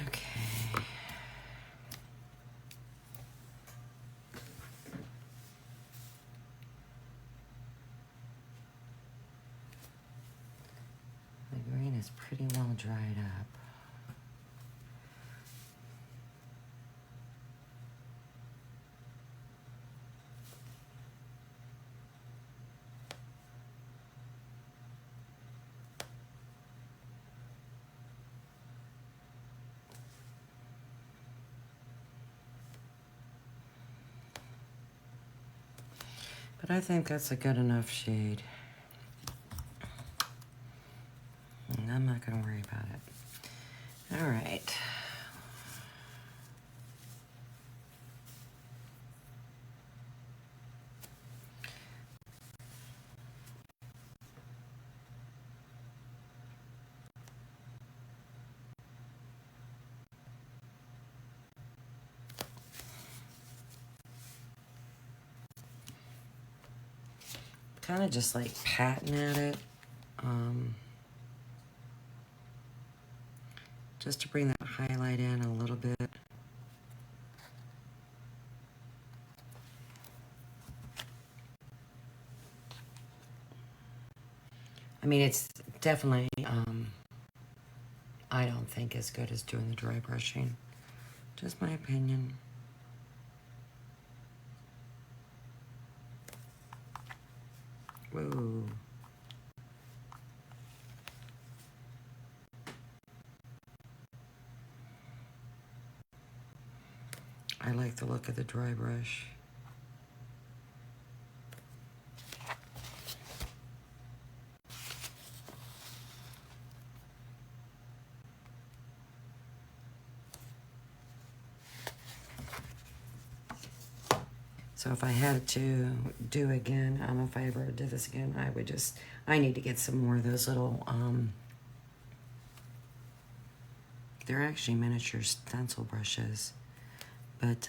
Okay. The green is pretty well dried up. But I think that's a good enough shade. And I'm not going to worry about it. All right. Kind of just like patting at it. Just to bring that highlight in a little bit. I mean, it's definitely, I don't think as good as doing the dry brushing. Just my opinion. Whoa. I like the look of the dry brush. So if I had to do again, I don't know if I ever did this again, I would just, I need to get some more of those little, they're actually miniature stencil brushes, but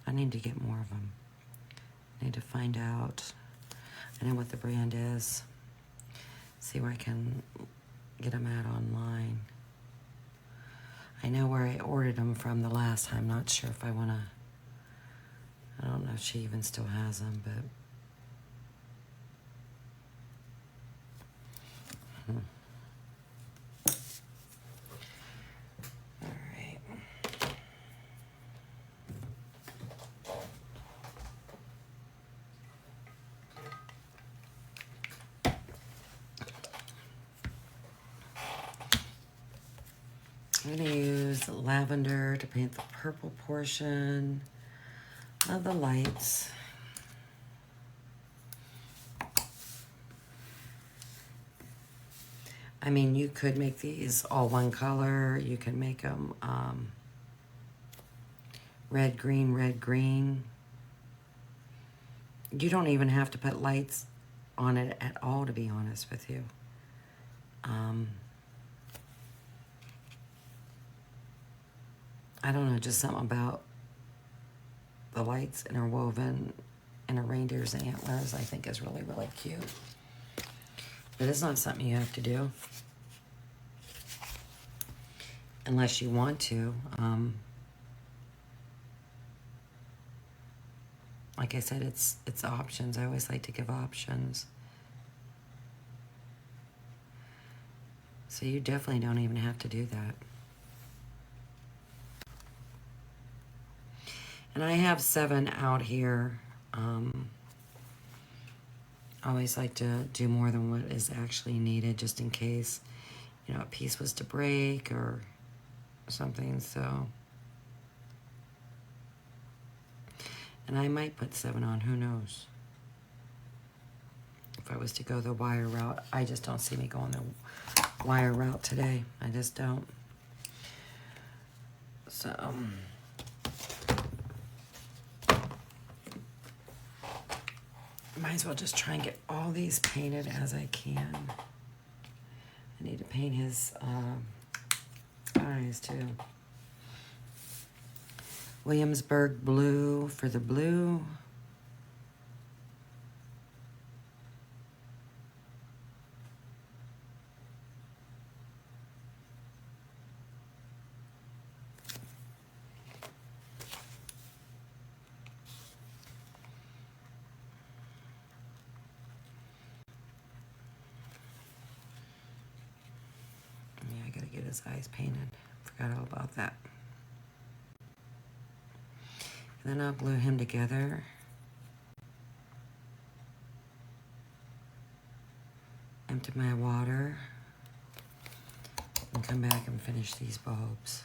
I need to get more of them. I need to find out, I know what the brand is, see where I can get them at online. I know where I ordered them from the last time, not sure if I want to, I don't know if she even still has them, but all right. I'm going to use lavender to paint the purple portion of the lights. I mean, you could make these all one color. You can make them red, green, red, green. You don't even have to put lights on it at all, to be honest with you. I don't know, just something about the lights interwoven in a reindeer's antlers I think is really, really cute. But it's not something you have to do. Unless you want to. Like I said, it's options. I always like to give options. So you definitely don't even have to do that. And I have 7 out here. I always like to do more than what is actually needed, just in case, you know, a piece was to break or something. So, and I might put 7 on, who knows? If I was to go the wire route, I just don't see me going the wire route today. I just don't. So, might as well just try and get all these painted as I can. I need to paint his eyes too. Williamsburg blue for the blue. Yeah, I gotta get his eyes painted. Forgot all about that. And then I'll glue him together. Empty my water. And come back and finish these bulbs.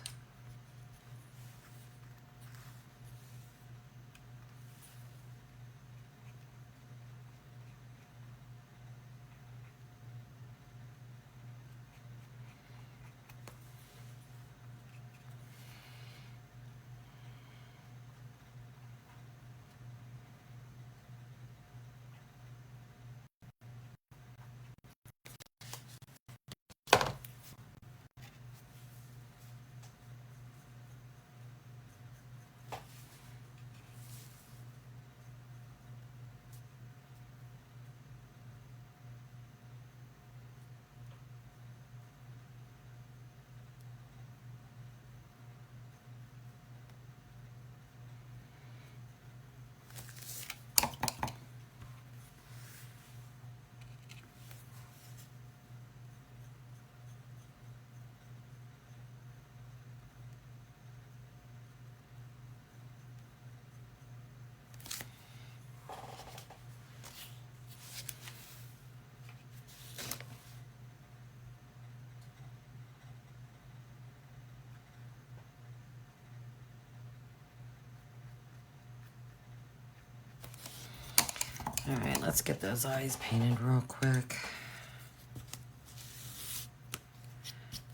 All right, let's get those eyes painted real quick.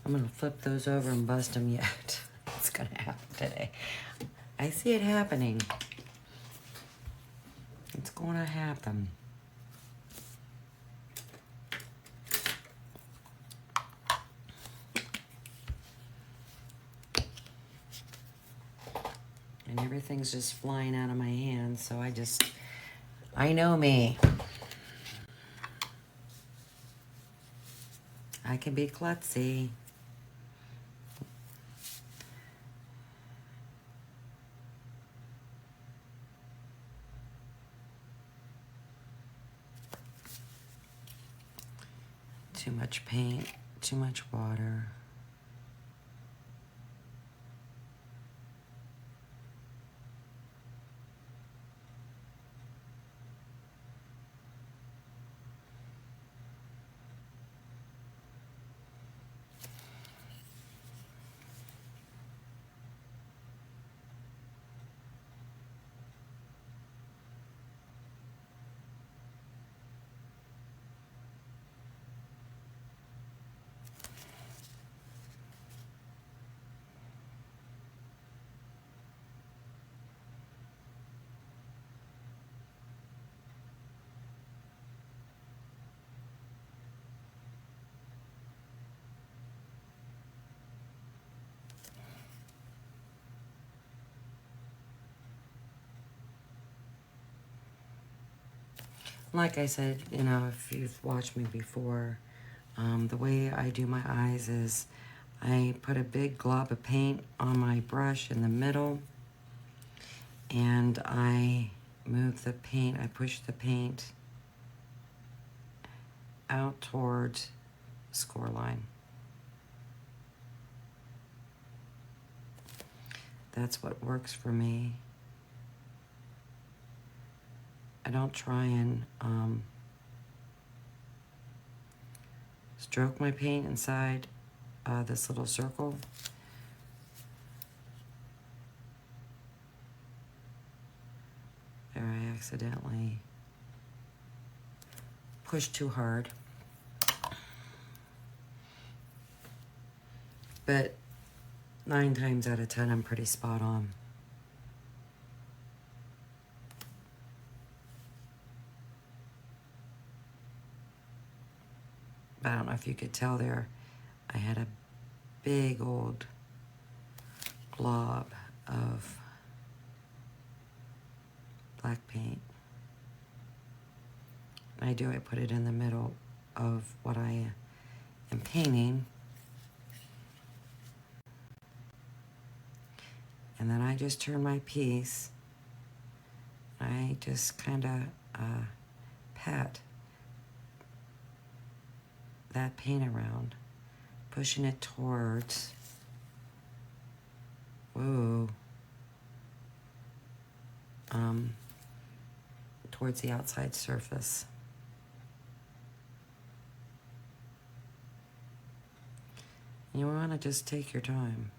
I'm gonna flip those over and bust them yet. It's gonna happen today. I see it happening. It's gonna happen. And everything's just flying out of my hands, so I know me. I can be klutzy. Too much paint, too much water. like I said, you know, if you've watched me before, the way I do my eyes is I put a big glob of paint on my brush in the middle, and I move the paint, I push the paint out towards score line. That's what works for me. I don't try and stroke my paint inside this little circle. There, I accidentally pushed too hard. But 9 times out of 10, I'm pretty spot on. But I don't know if you could tell there, I had a big old glob of black paint. I put it in the middle of what I am painting. And then I just turn my piece. I just kind of pat that paint around, pushing it towards, towards the outside surface. You want to just take your time.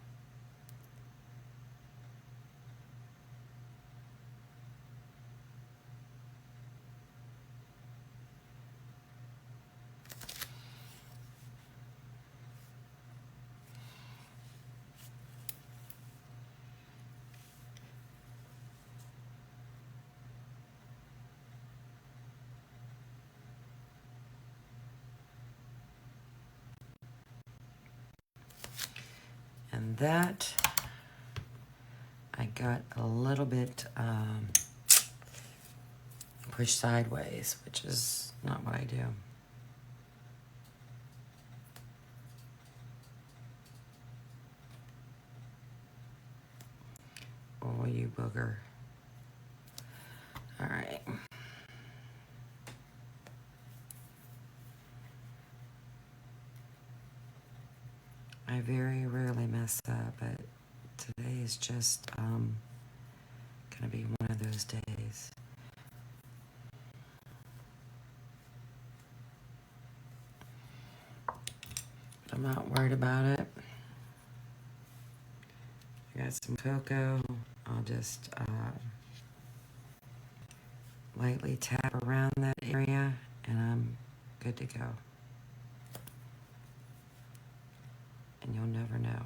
And that, I got a little bit pushed sideways, which is not what I do. Oh, you booger. All right. I very rarely mess up, but today is just gonna be one of those days. I'm not worried about it. I got some cocoa. I'll just lightly tap around that area and I'm good to go. And you'll never know.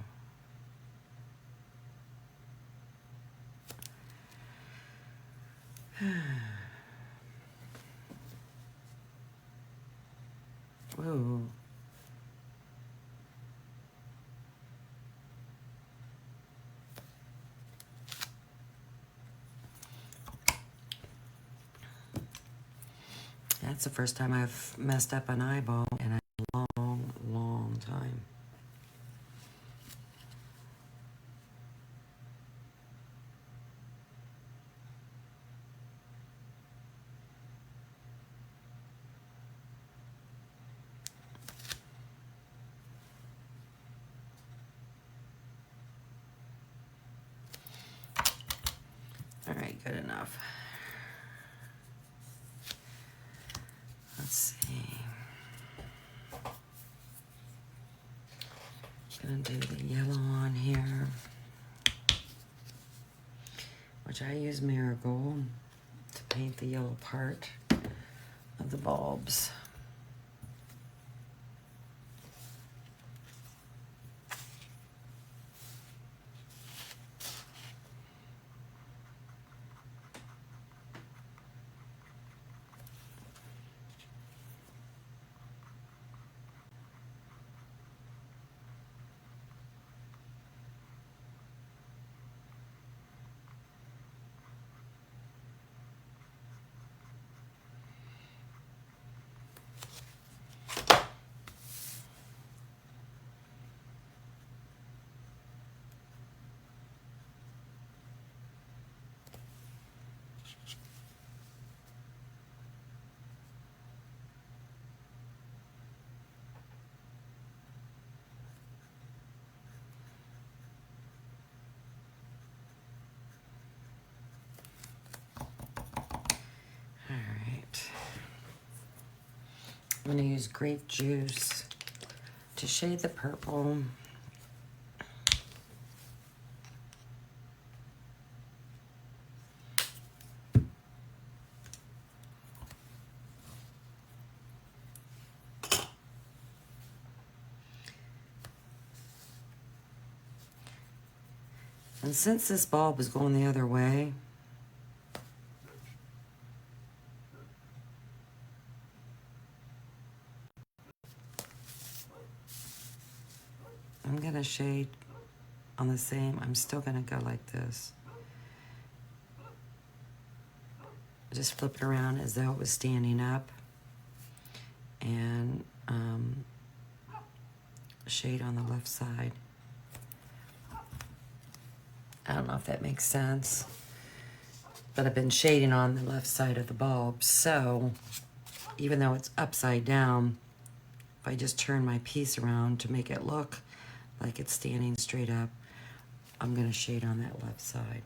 Whoa. That's the first time I've messed up an eyeball in a long, long time. All right, good enough. Let's see. Gonna do the yellow on here, which I use marigold to paint the yellow part of the bulbs. I'm going to use grape juice to shade the purple. And since this bulb is going the other way, I'm going to shade on the same. I'm still going to go like this. Just flip it around as though it was standing up. And shade on the left side. I don't know if that makes sense, but I've been shading on the left side of the bulb, so even though it's upside down, if I just turn my piece around to make it look like it's standing straight up, I'm going to shade on that left side.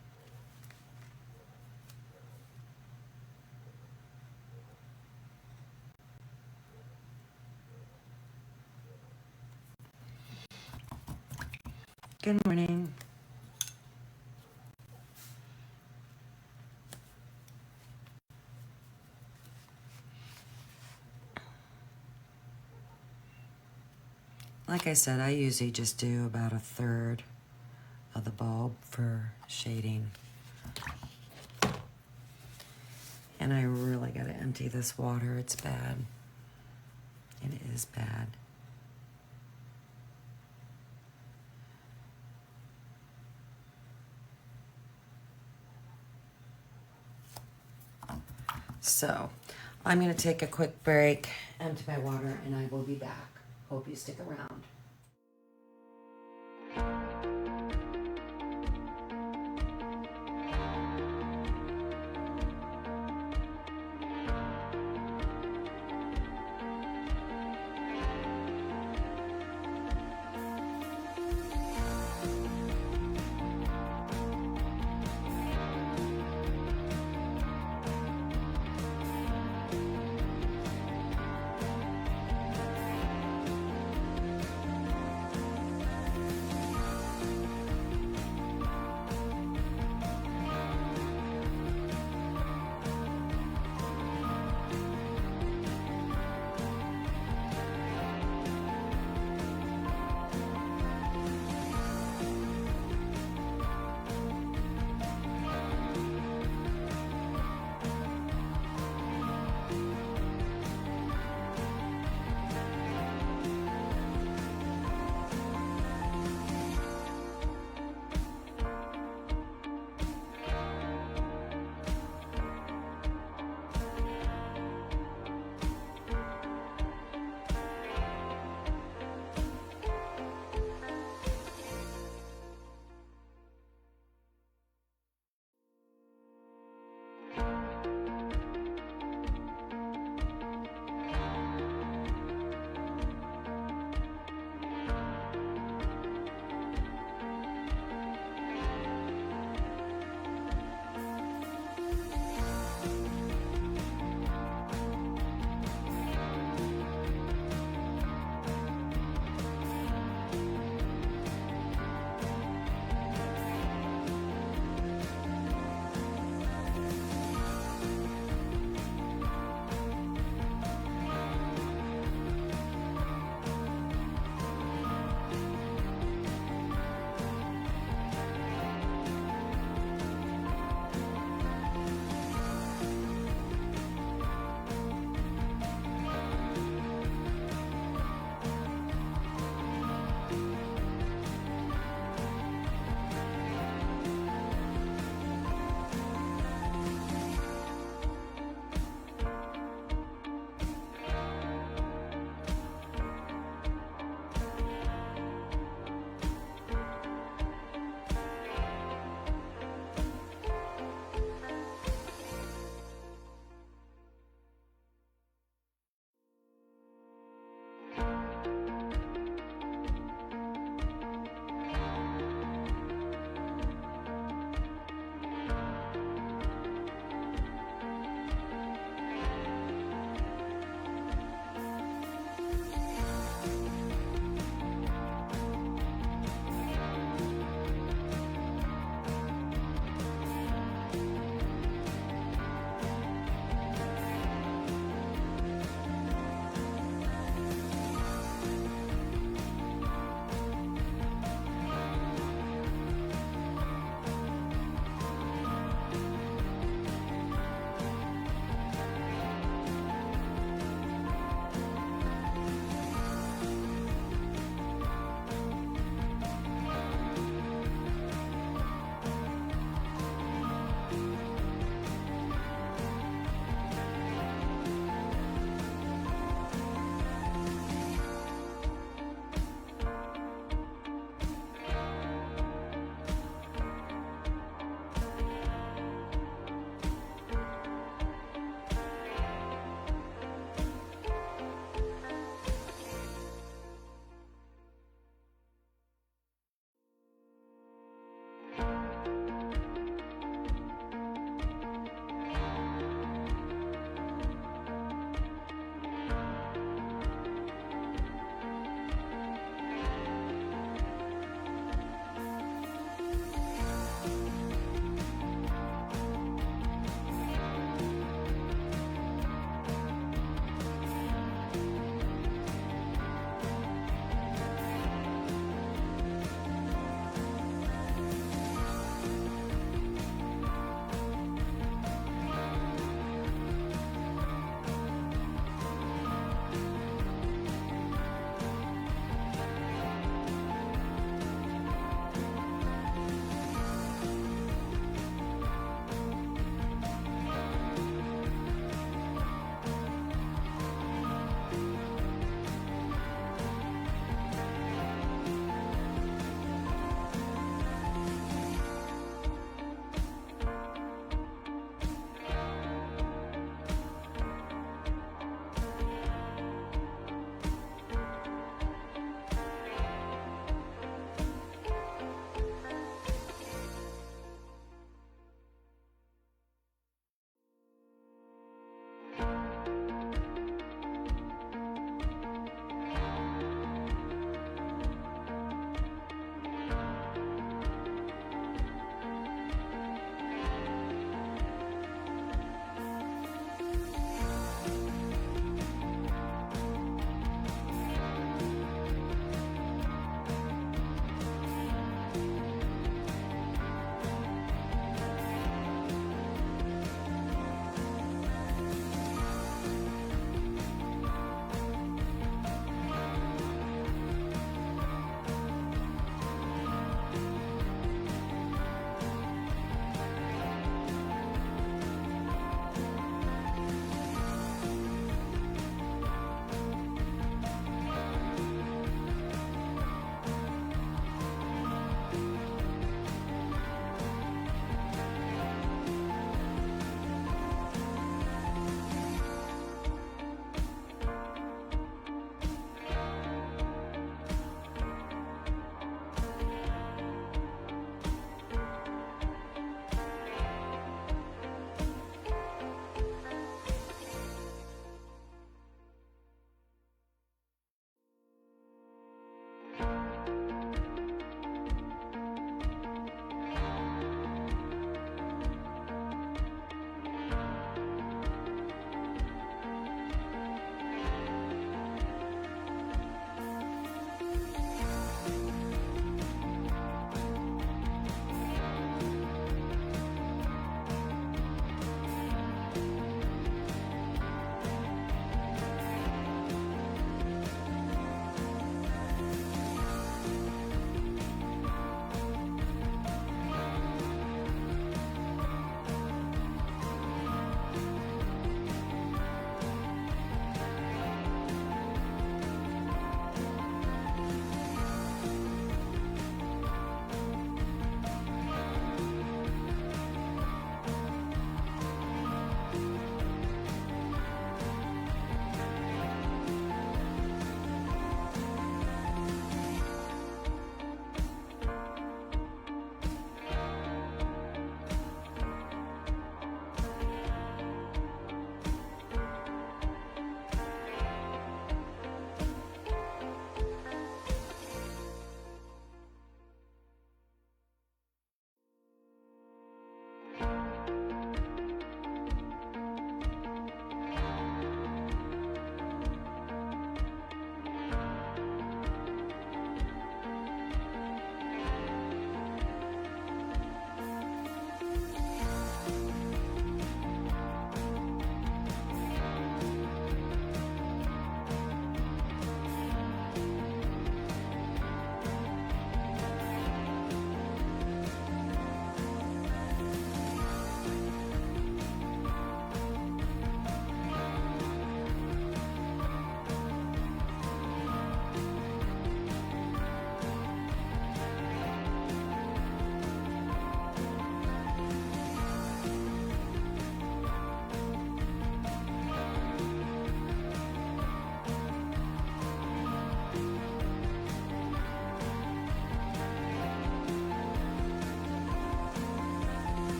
Good morning. Like I said, I usually just do about 1/3 of the bulb for shading. And I really got to empty this water. It's bad. It is bad. So, I'm going to take a quick break, empty my water, and I will be back. Hope you stick around.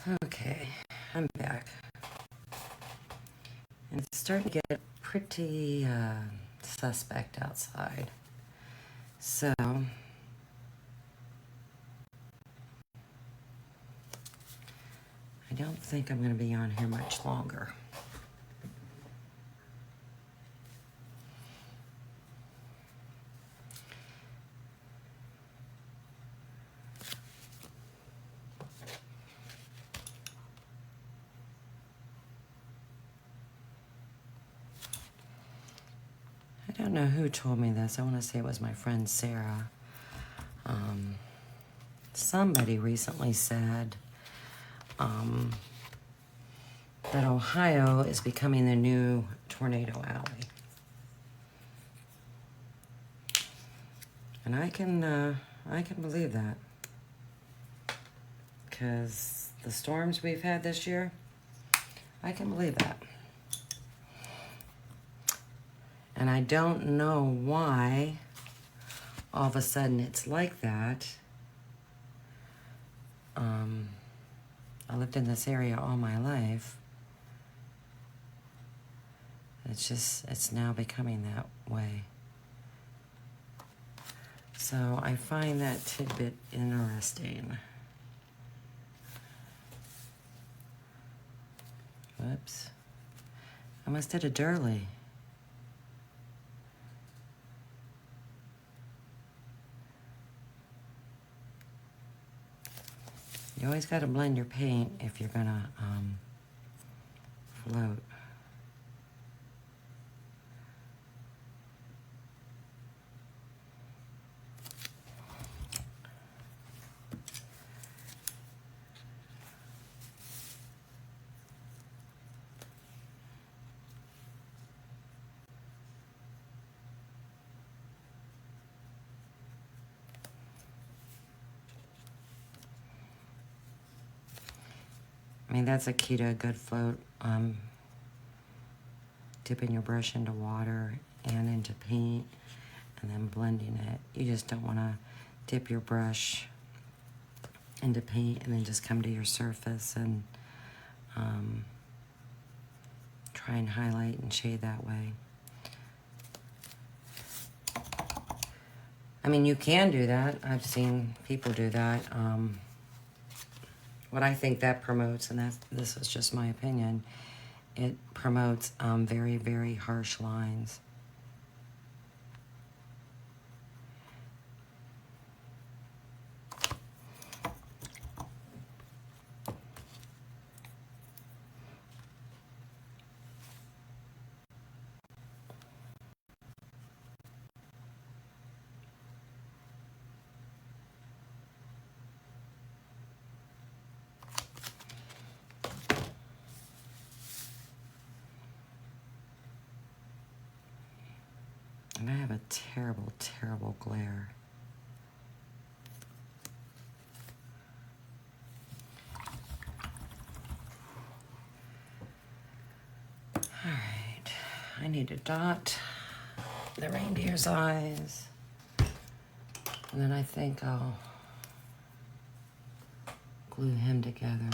Okay, I'm back. And it's starting to get pretty suspect outside. So, I don't think I'm going to be on here much longer. I don't know who told me this. I want to say it was my friend Sarah. Somebody recently said that Ohio is becoming the new tornado alley. And I can believe that. Because the storms we've had this year, I can believe that. And I don't know why all of a sudden it's like that. I lived in this area all my life. It's now becoming that way. So I find that tidbit interesting. Whoops. I must did it early. You always got to blend your paint if you're gonna float. I mean, that's a key to a good float. Dipping your brush into water and into paint and then blending it. You just don't want to dip your brush into paint and then just come to your surface and try and highlight and shade that way. I mean, you can do that. I've seen people do that. What I think that promotes, and this is just my opinion, it promotes very, very harsh lines. And I have a terrible, terrible glare. All right, I need to dot the reindeer's eyes. And then I think I'll glue him together.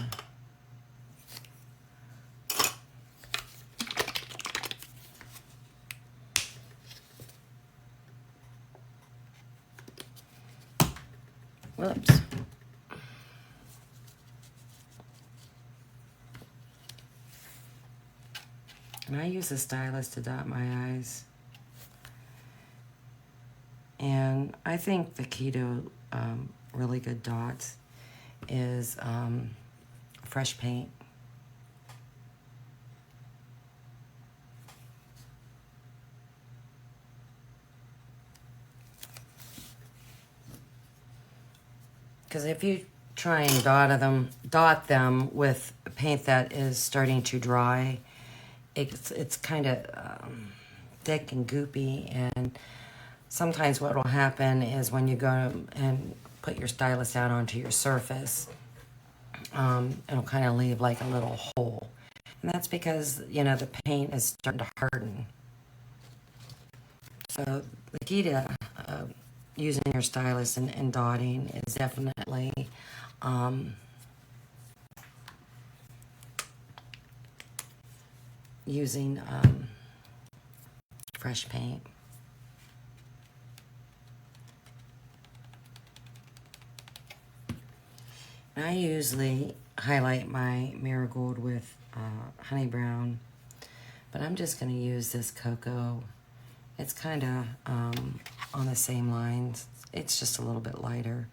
Whoops. And I use a stylus to dot my eyes. And I think the key to really good dots is fresh paint. Because if you try and dot them with paint that is starting to dry, it's kind of thick and goopy, and sometimes what will happen is when you go and put your stylus out onto your surface, it'll kind of leave like a little hole. And that's because, you know, the paint is starting to harden. So the key to using your stylus and dotting is definitely using fresh paint. I usually highlight my marigold with honey brown, but I'm just going to use this cocoa. It's kind of on the same lines. It's just a little bit lighter.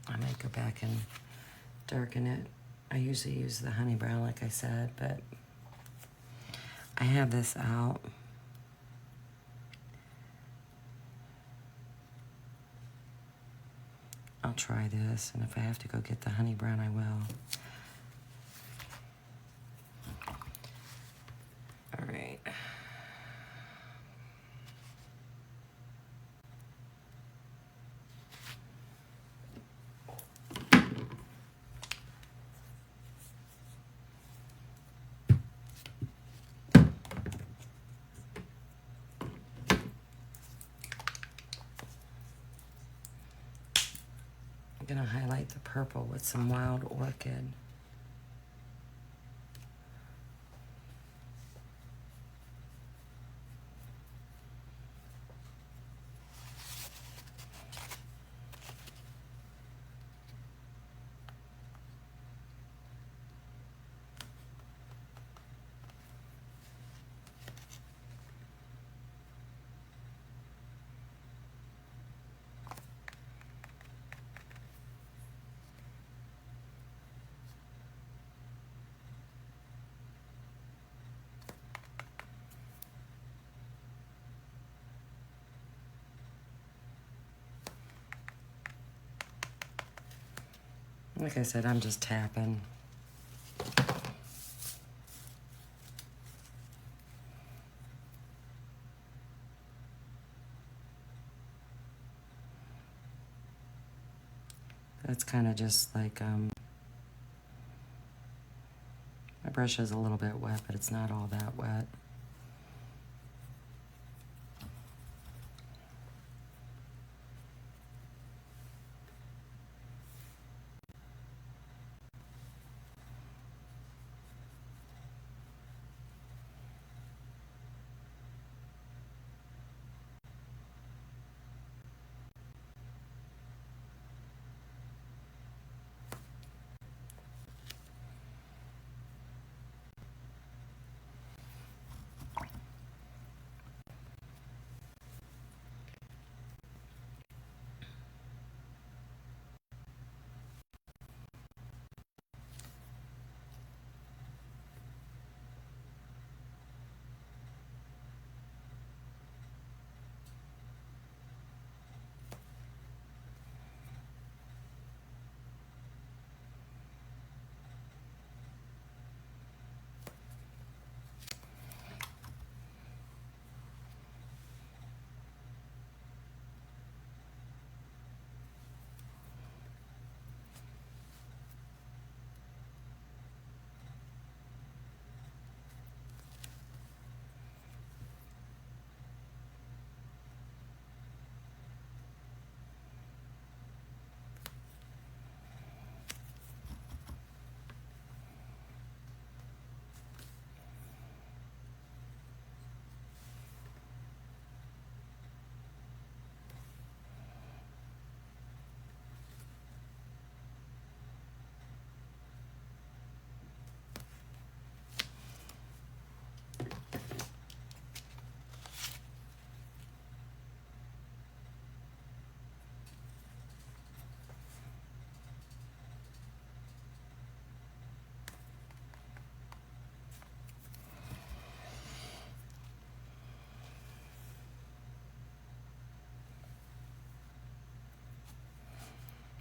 I might go back and darken it. I usually use the honey brown, like I said, but I have this out. I'll try this, and if I have to go get the honey brown, I will. All right. I'm gonna highlight the purple with some wild orchid. Like I said, I'm just tapping. That's kind of just like, my brush is a little bit wet, but it's not all that wet.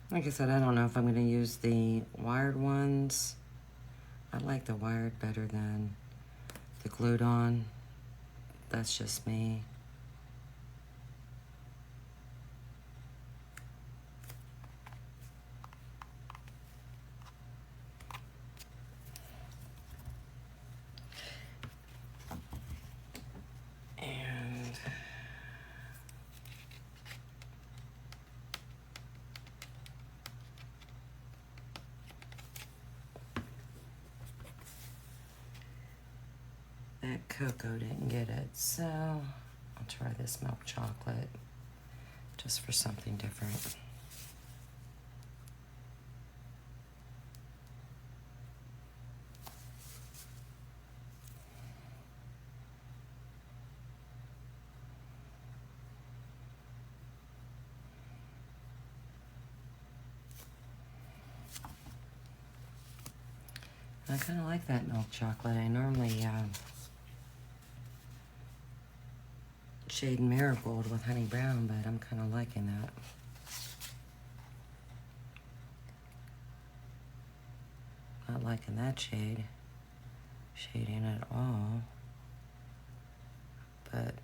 Like I said, I don't know if I'm going to use the wired ones. I like the wired better than the glued on. That's just me. That cocoa didn't get it, so I'll try this milk chocolate just for something different. I kind of like that milk chocolate. I normally shade marigold with honey brown, but I'm kind of liking that. Not liking that shading at all, but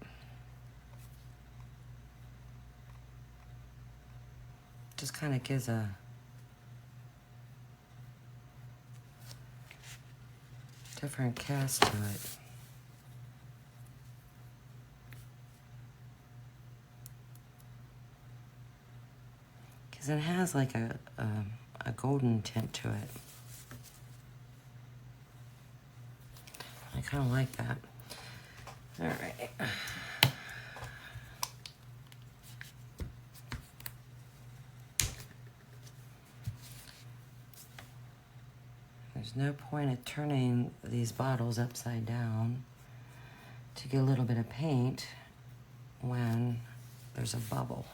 just kind of gives a different cast to it. Because it has like a golden tint to it. I kind of like that. All right. There's no point in turning these bottles upside down to get a little bit of paint when there's a bubble.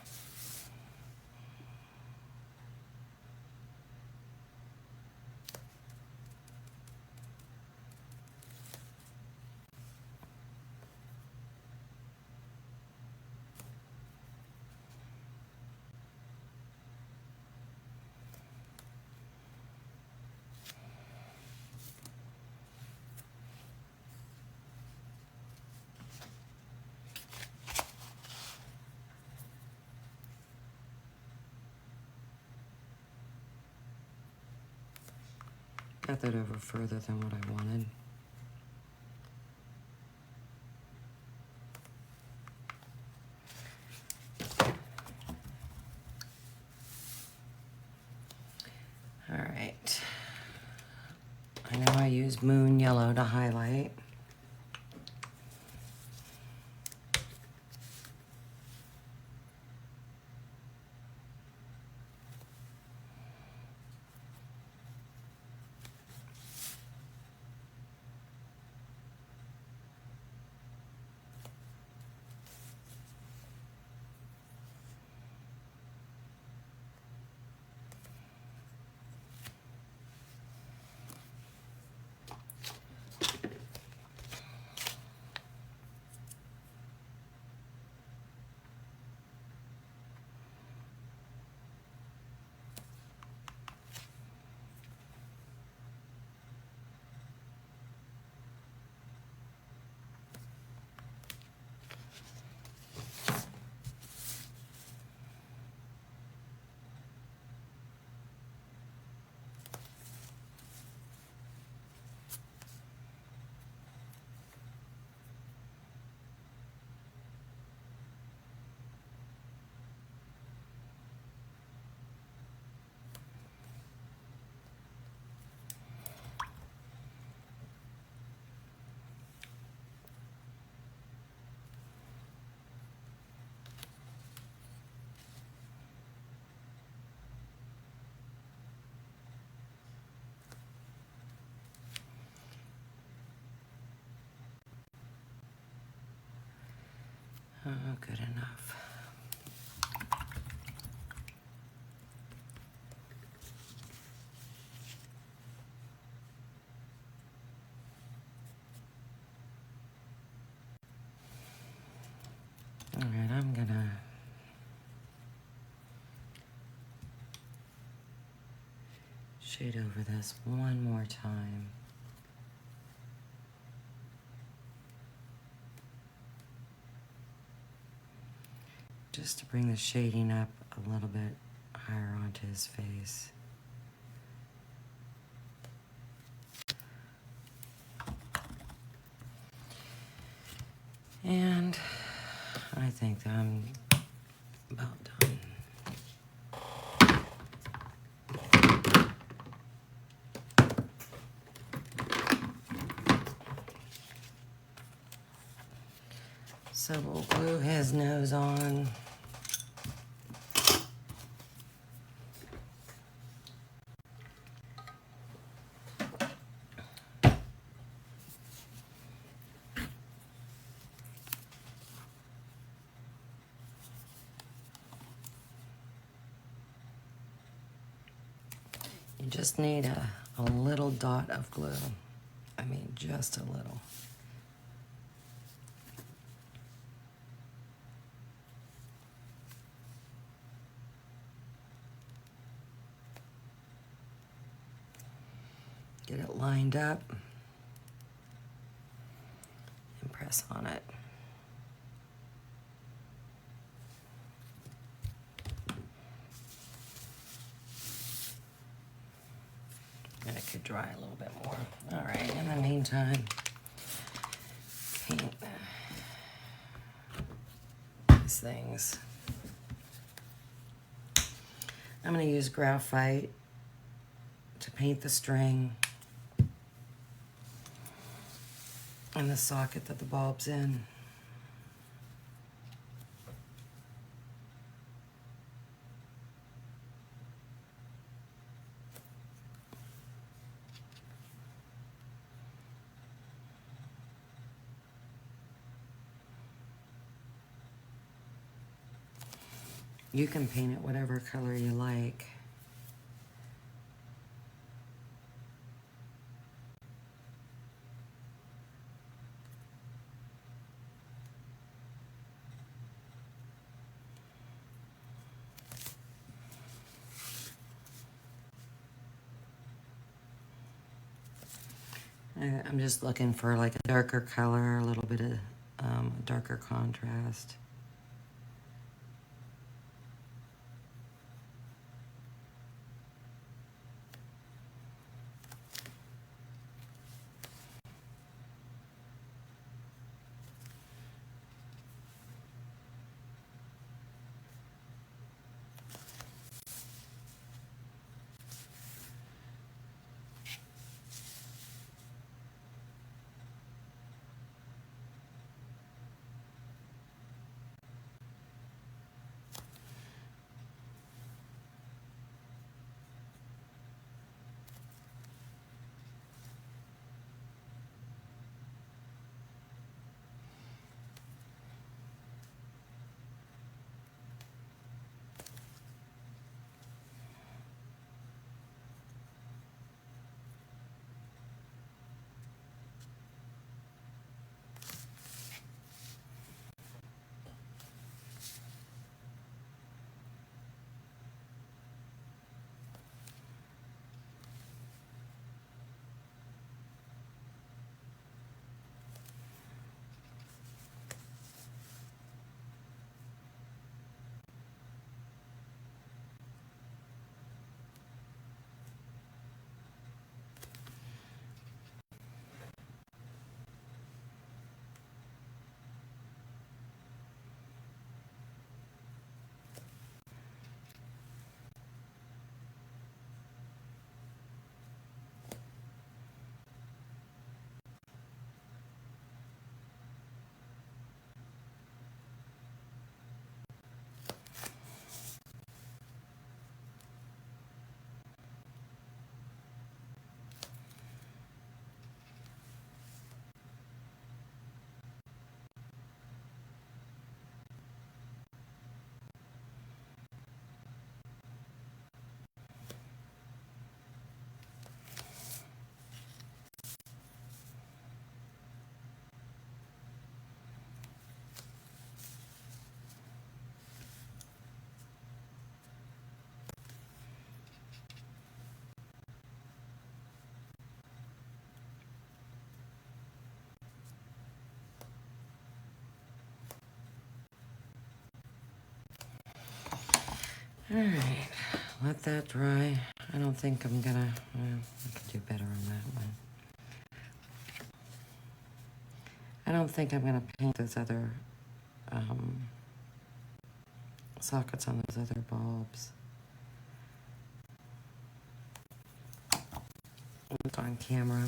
Got that over further than what I wanted. All right. I know I use Moon Yellow to highlight. Oh, good enough. All right, I'm gonna shade over this one more time. Just to bring the shading up a little bit higher onto his face. And I think that I'm about done. So we'll glue his nose on. You just need a little dot of glue. I mean, just a little. Get it lined up and press on it. And it could dry a little bit more. All right, in the meantime, paint these things. I'm going to use graphite to paint the string and the socket that the bulb's in. You can paint it whatever color you like. I'm just looking for like a darker color, a little bit of darker contrast. All right, let that dry. I don't think I'm gonna, I could do better on that one. I don't think I'm gonna paint those other sockets on those other bulbs. It's on camera.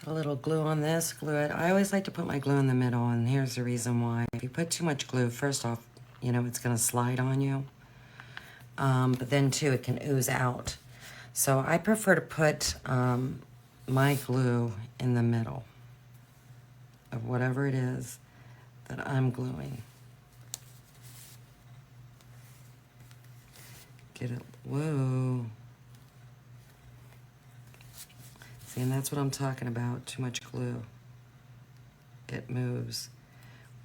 a little glue on this, glue it. I always like to put my glue in the middle, and here's the reason why. If you put too much glue, first off, you know, it's gonna slide on you. But then too, it can ooze out. So I prefer to put my glue in the middle of whatever it is that I'm gluing. Get it, whoa. See, and that's what I'm talking about, too much glue. It moves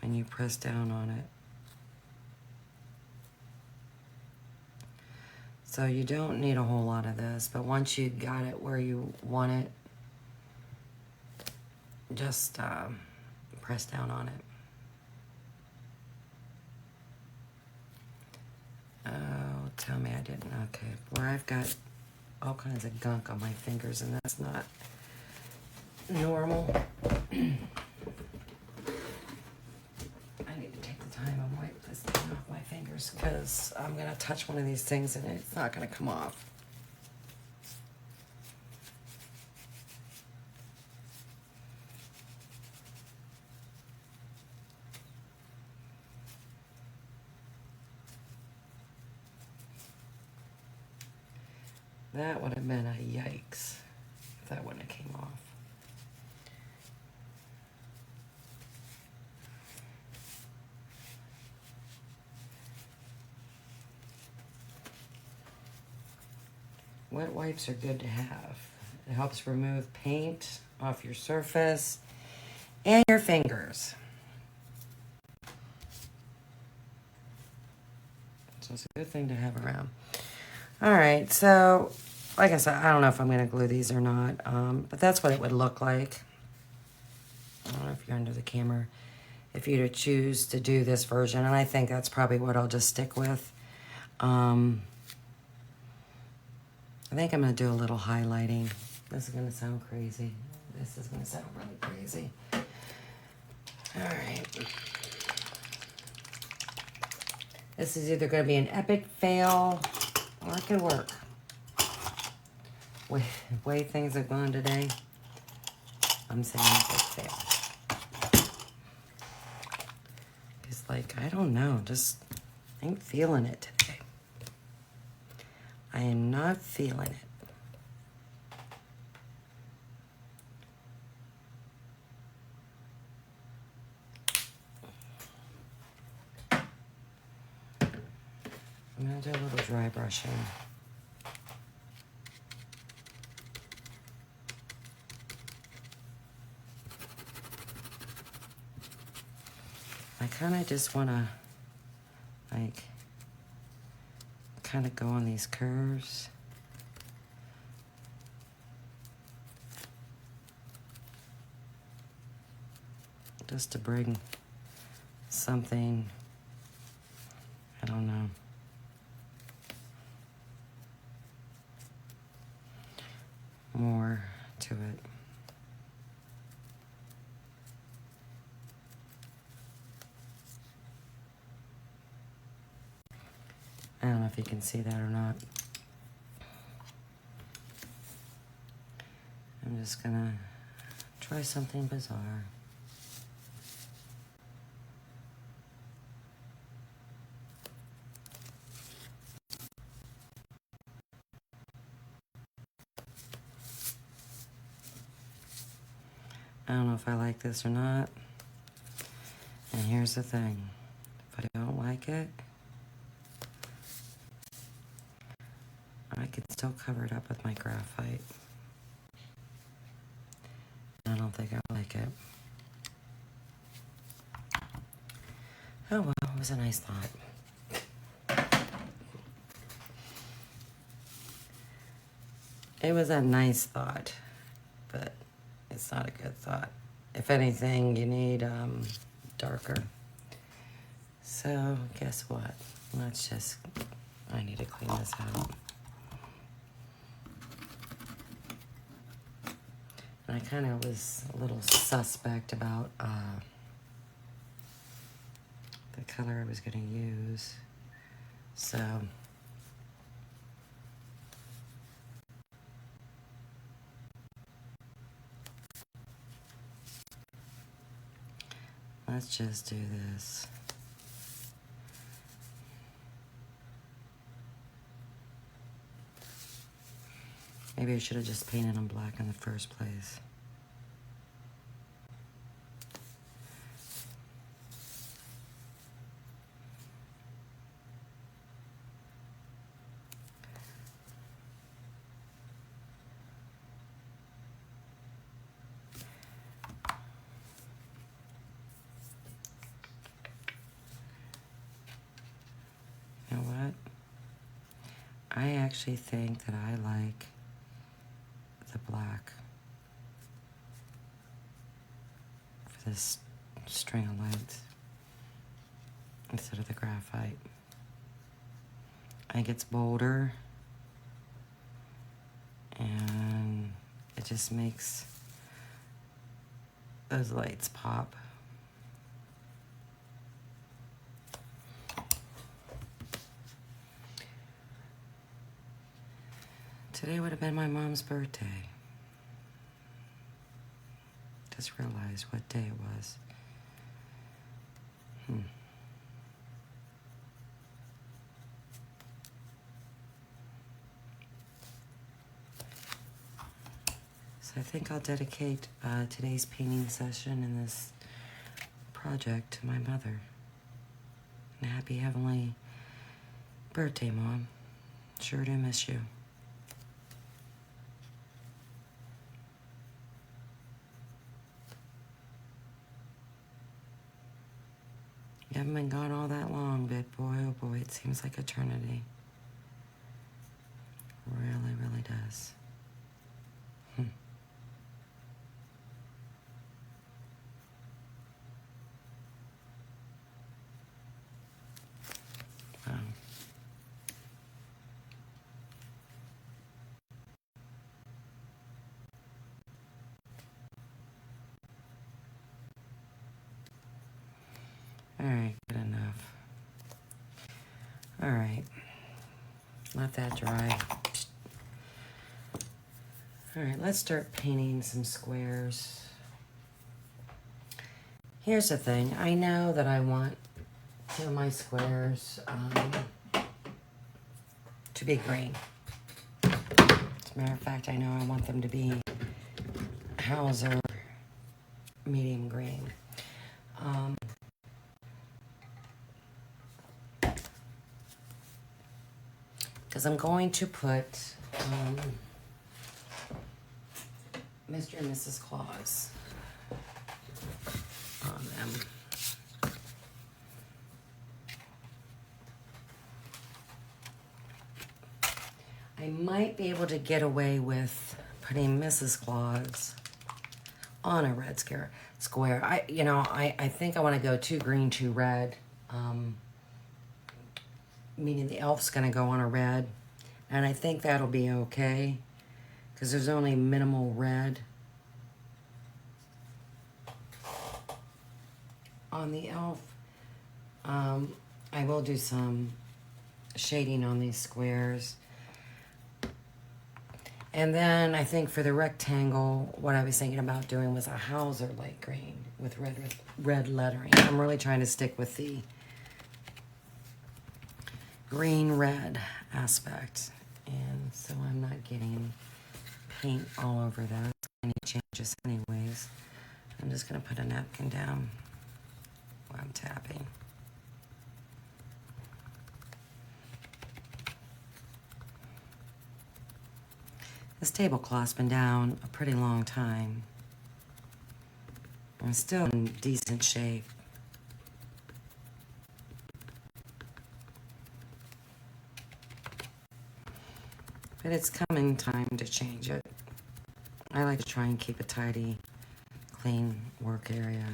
when you press down on it. So you don't need a whole lot of this, but once you got it where you want it, just press down on it. Oh, tell me I didn't. Okay, where I've got all kinds of gunk on my fingers, and that's not normal. I need to take the time and wipe this thing off my fingers, because I'm going to touch one of these things and it's not going to come off. That would have been a yikes if that wouldn't have came off. Wet wipes are good to have. It helps remove paint off your surface and your fingers. So it's a good thing to have around. All right, so like I said, I don't know if I'm going to glue these or not, but that's what it would look like. I don't know if you're under the camera. If you to choose to do this version, and I think that's probably what I'll just stick with. I think I'm going to do a little highlighting. This is going to sound crazy. This is going to sound really crazy. All right. This is either going to be an epic fail or it could work. With the way things have gone today, I'm saying epic fail. It's like, I don't know, just ain't feeling it today. I am not feeling it. I'm going to do a little dry brushing. I kind of just want to, like, kind of go on these curves. Just to bring something, I don't know. More to it. I don't know if you can see that or not. I'm just gonna try something bizarre. I don't know if I like this or not. And here's the thing. If I don't like it, I can still cover it up with my graphite. I don't think I like it. Oh well, it was a nice thought. It was a nice thought, but it's not a good thought. If anything, you need darker. So guess what? I need to clean this out. And I kind of was a little suspect about the color I was going to use. So Let's just do this. Maybe I should have just painted them black in the first place. You know what? I actually think that I like the black for this string of lights instead of the graphite. I think it's bolder and it just makes those lights pop. Today would have been my mom's birthday. Just realized what day it was. So I think I'll dedicate today's painting session and this project to my mother. And happy heavenly birthday, Mom. Sure do miss you. You haven't been gone all that long, but boy, oh boy, it seems like eternity. Really, really does. Wow. All right, good enough. All right, let that dry. All right, let's start painting some squares. Here's the thing. I know that I want my squares to be green. As a matter of fact, I know I want them to be Hauser medium green. Because I'm going to put Mr. and Mrs. Claus on them. I might be able to get away with putting Mrs. Claus on a red square. I think I want to go 2 green, 2 red. Meaning the elf's going to go on a red. And I think that'll be okay. Because there's only minimal red on the elf. I will do some shading on these squares. And then I think for the rectangle, what I was thinking about doing was a Hauser light green with red lettering. I'm really trying to stick with the green-red aspect. And so I'm not getting paint all over that. Any changes anyways. I'm just going to put a napkin down while I'm tapping. This tablecloth's been down a pretty long time. I'm still in decent shape. But it's coming time to change it. I like to try and keep a tidy, clean work area.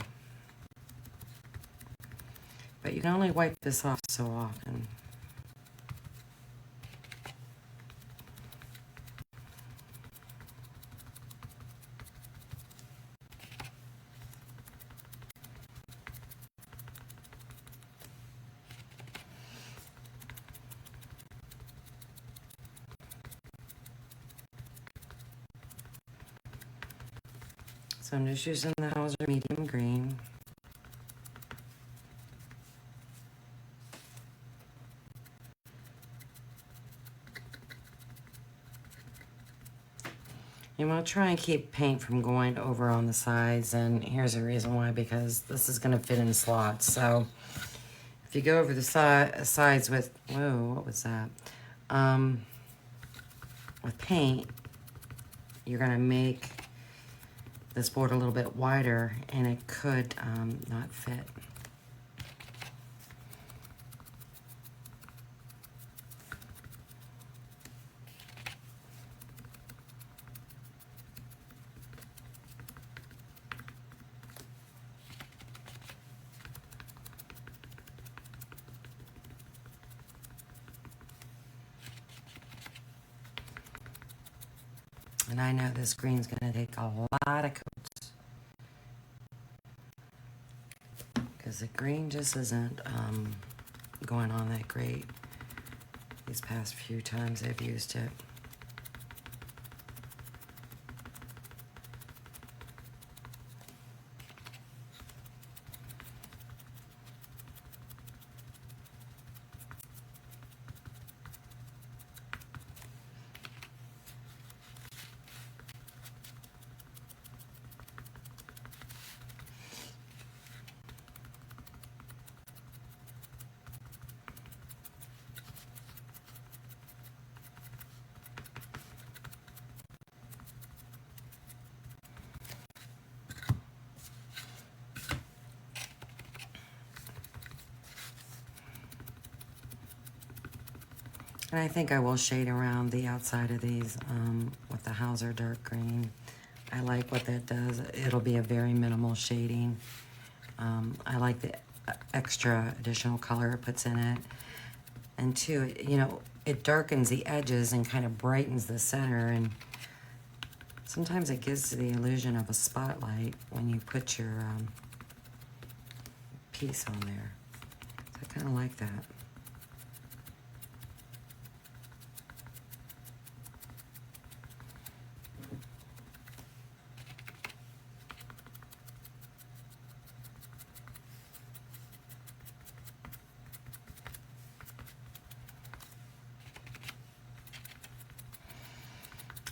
But you can only wipe this off so often. So I'm just using the Hauser medium green. You want to try and keep paint from going over on the sides, and here's the reason why, because this is going to fit in slots. So if you go over the sides with, whoa, what was that? With paint, you're going to make this board a little bit wider, and it could not fit. And I know this green's going to take a lot of coats, because the green just isn't going on that great these past few times I've used it. And I think I will shade around the outside of these with the Hauser dark green. I like what that does. It'll be a very minimal shading. I like the extra additional color it puts in it. And two, you know, it darkens the edges and kind of brightens the center. And sometimes it gives the illusion of a spotlight when you put your piece on there. So I kind of like that.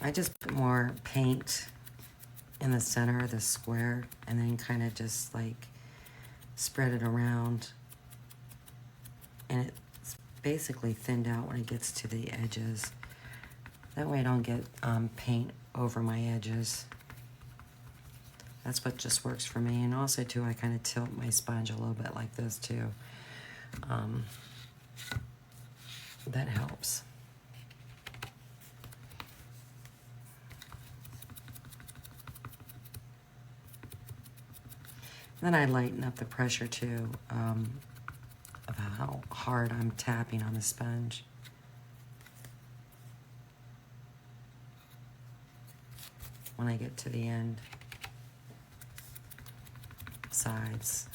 I just put more paint in the center of the square and then kind of just like spread it around. And it's basically thinned out when it gets to the edges. That way I don't get paint over my edges. That's what just works for me. And also too, I kind of tilt my sponge a little bit like this too. That helps. Then I lighten up the pressure too, of how hard I'm tapping on the sponge. When I get to the end sides.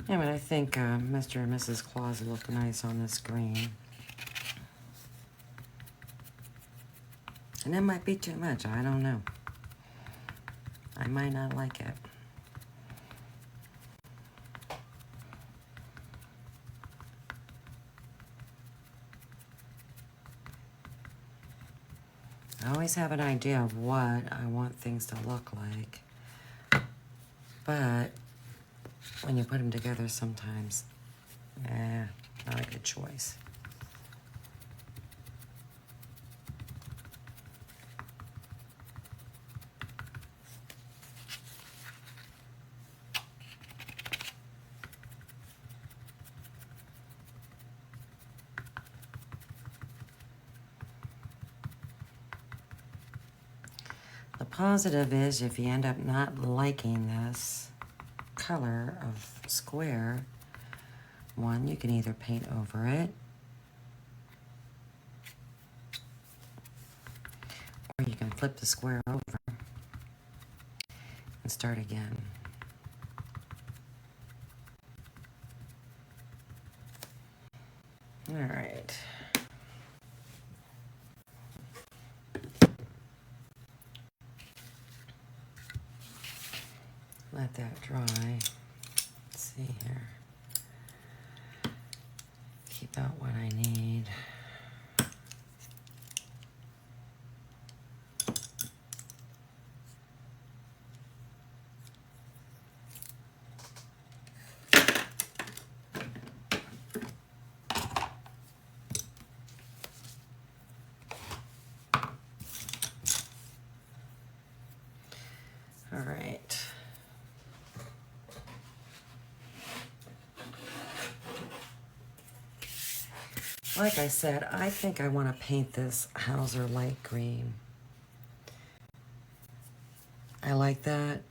Yeah, but I think Mr. and Mrs. Claus look nice on this green. And it might be too much, I don't know. I might not like it. I always have an idea of what I want things to look like. But when you put them together sometimes, not a good choice. The positive is if you end up not liking this color of square, one, you can either paint over it, or you can flip the square over and start again. All right. Let that dry. Let's see here. Keep out what I need. All right. Like I said, I think I want to paint this Hauser light green. I like that.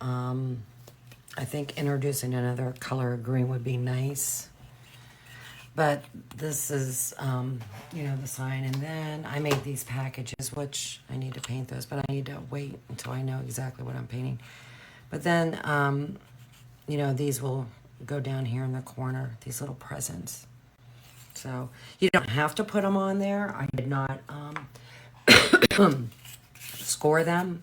I think introducing another color of green would be nice. But this is, you know, the sign. And then I made these packages, which I need to paint those, but I need to wait until I know exactly what I'm painting. But then, you know, these will go down here in the corner, these little presents. So you don't have to put them on there. I did not score them,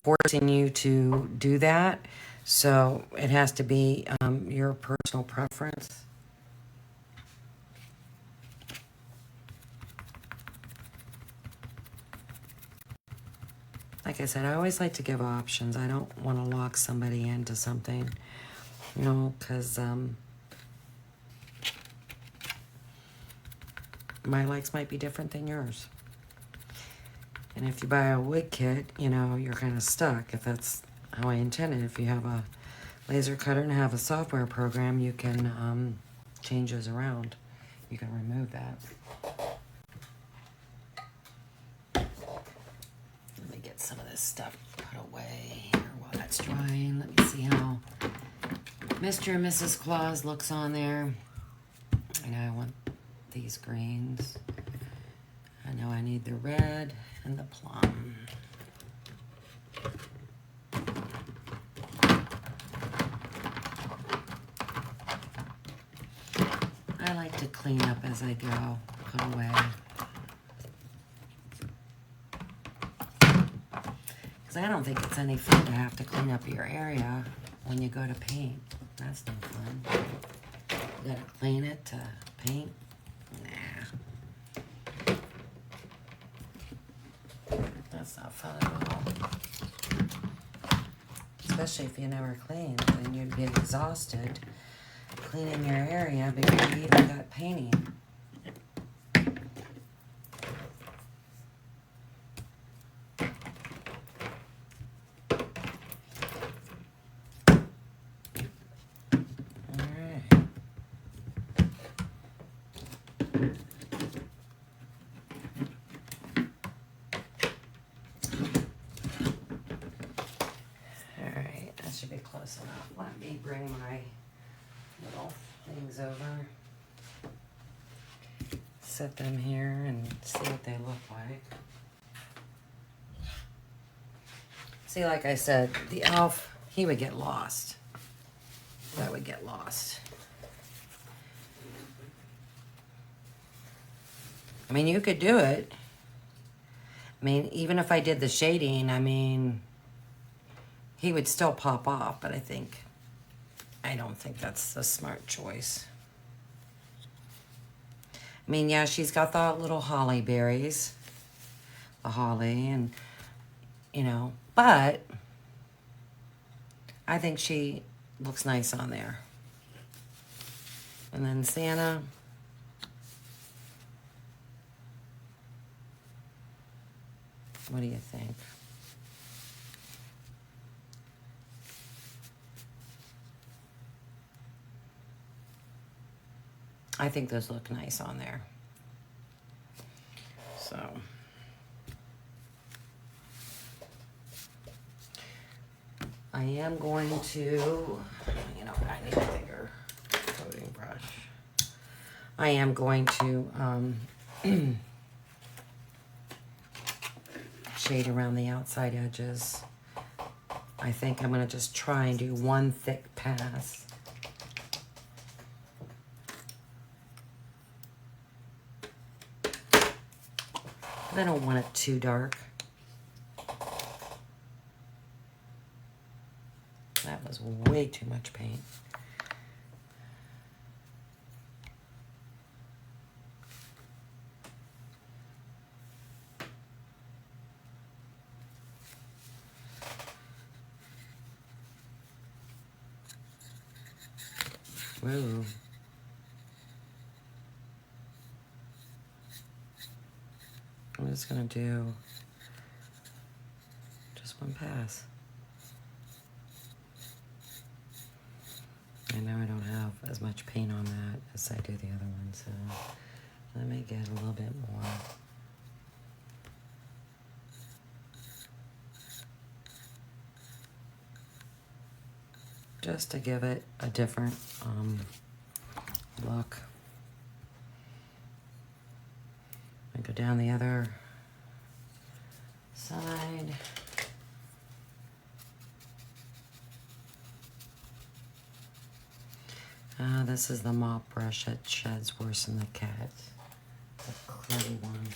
forcing you to do that. So it has to be your personal preference. Like I said, I always like to give options. I don't want to lock somebody into something, you know, because my likes might be different than yours. And if you buy a wood kit, you know, you're kind of stuck if that's how I intended. If you have a laser cutter and have a software program, you can change those around. You can remove that. Let me get some of this stuff put away here while that's drying. Let me see how Mr. and Mrs. Claus looks on there. I know I want these greens. I know I need the red and the plum. I like to clean up as I go, put away. Because I don't think it's any fun to have to clean up your area when you go to paint. That's no fun. You gotta clean it to paint. Nah. That's not fun at all. Especially if you never clean, then you'd be exhausted cleaning your area before you even got painting. Should be close enough. Let me bring my little things over, set them here, and see what they look like. See, like I said, the elf, he would get lost. That would get lost. I mean, you could do it. I mean, even if I did the shading, I mean, he would still pop off, but I don't think that's a smart choice. I mean, yeah, she's got the little holly berries, the holly, and, you know, but I think she looks nice on there. And then Santa. What do you think? I think those look nice on there. So. I am going to, you know, I need a bigger coating brush. I am going to shade around the outside edges. I think I'm going to just try and do one thick pass. I don't want it too dark. That was way too much paint. Whoa. I'm just gonna do just one pass. I know I don't have as much paint on that as I do the other one, so let me get a little bit more. Just to give it a different look. I go down the other side. This is the mop brush that sheds worse than the cat. The cruddy one.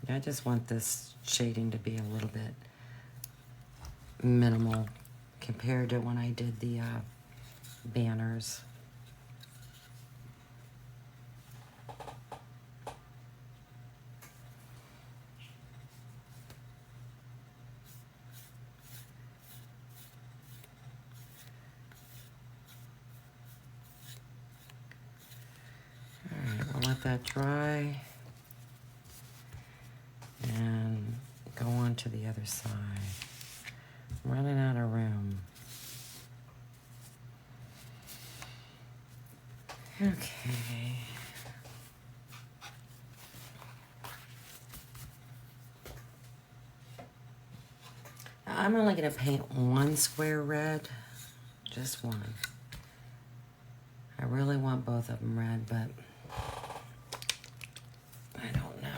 I just want this shading to be a little bit minimal compared to when I did the banners. All right, I'll let that dry. And go on to the other side. I'm running out of room. Okay. I'm only going to paint one square red. Just one. I really want both of them red, but I don't know.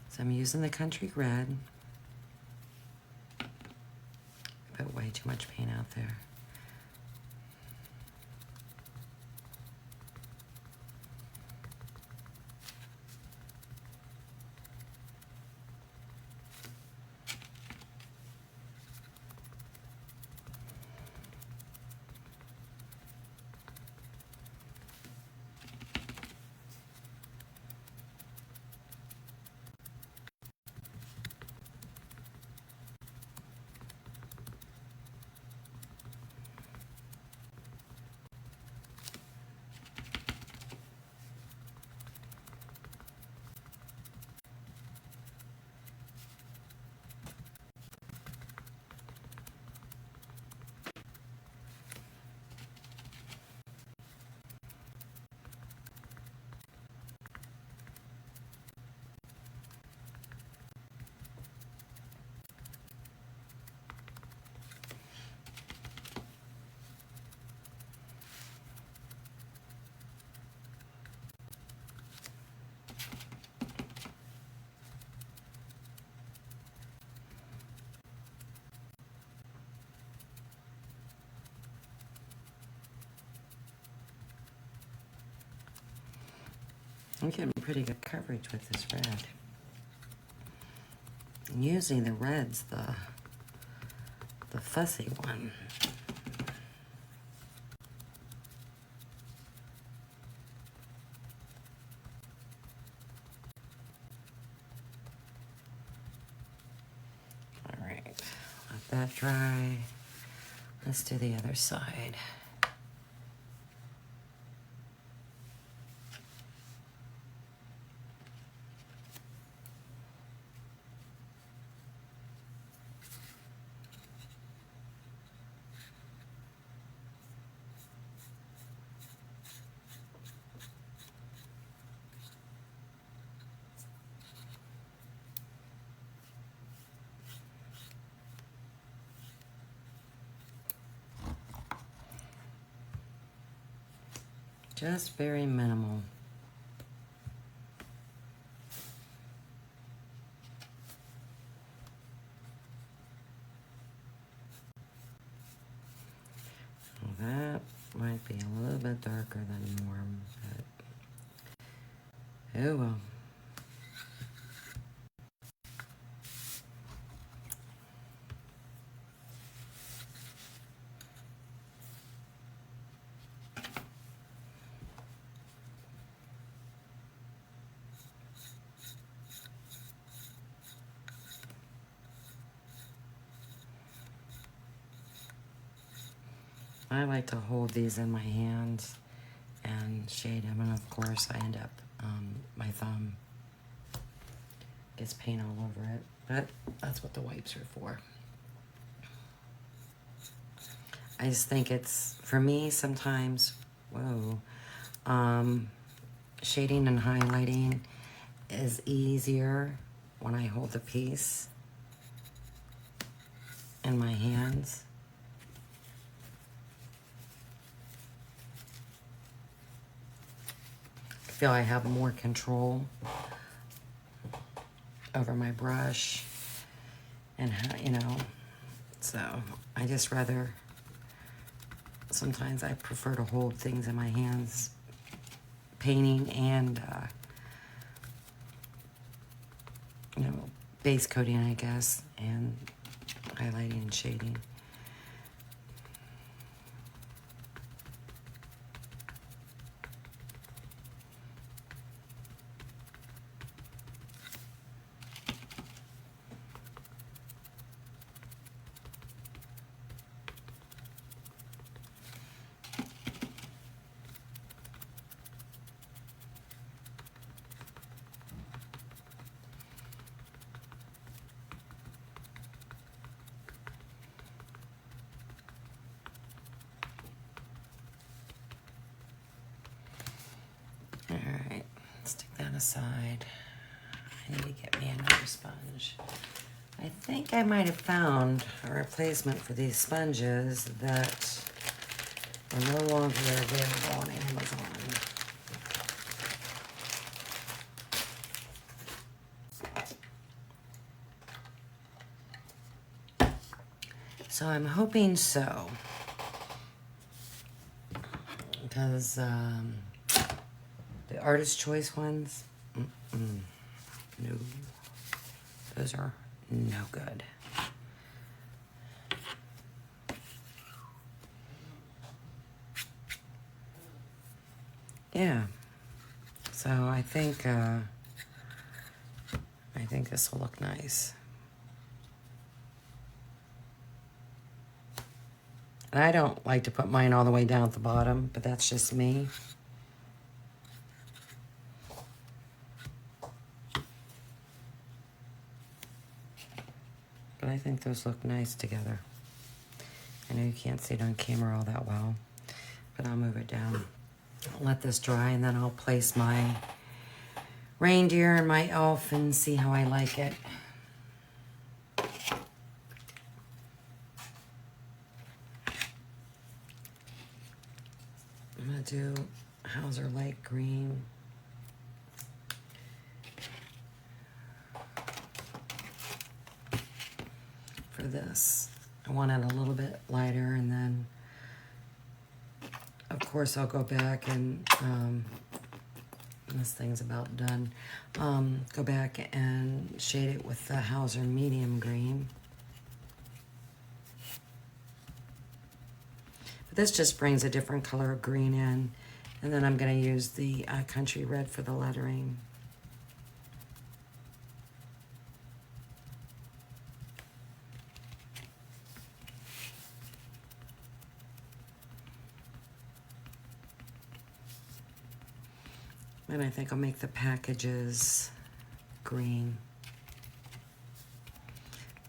So I'm using the country red. Put way too much paint out there. I'm getting pretty good coverage with this red. And usually the red's the fussy one. All right, let that dry. Let's do the other side. Just very minimal. Well, that might be a little bit darker than norm, but oh well. I like to hold these in my hands and shade them, and of course I end up, my thumb gets paint all over it, but that's what the wipes are for. I just think it's, for me sometimes, shading and highlighting is easier when I hold the piece in my hands. I feel I have more control over my brush and how, you know, so I just rather, sometimes I prefer to hold things in my hands, painting and, you know, base coating, I guess, and highlighting and shading. All right, stick that aside. I need to get me another sponge. I think I might have found a replacement for these sponges that are no longer available on Amazon. So I'm hoping so, because the Artist Choice ones, no, those are no good. Yeah, so I think this will look nice. And I don't like to put mine all the way down at the bottom, but that's just me. But I think those look nice together. I know you can't see it on camera all that well, but I'll move it down. I'll let this dry, and then I'll place my reindeer and my elf and see how I like it. I'm gonna do Hauser light green. For this, I want it a little bit lighter, and then of course I'll go back and This thing's about done. Go back and shade it with the Hauser medium green. But this just brings a different color of green in. And then I'm going to use the country red for the lettering. And I think I'll make the packages green.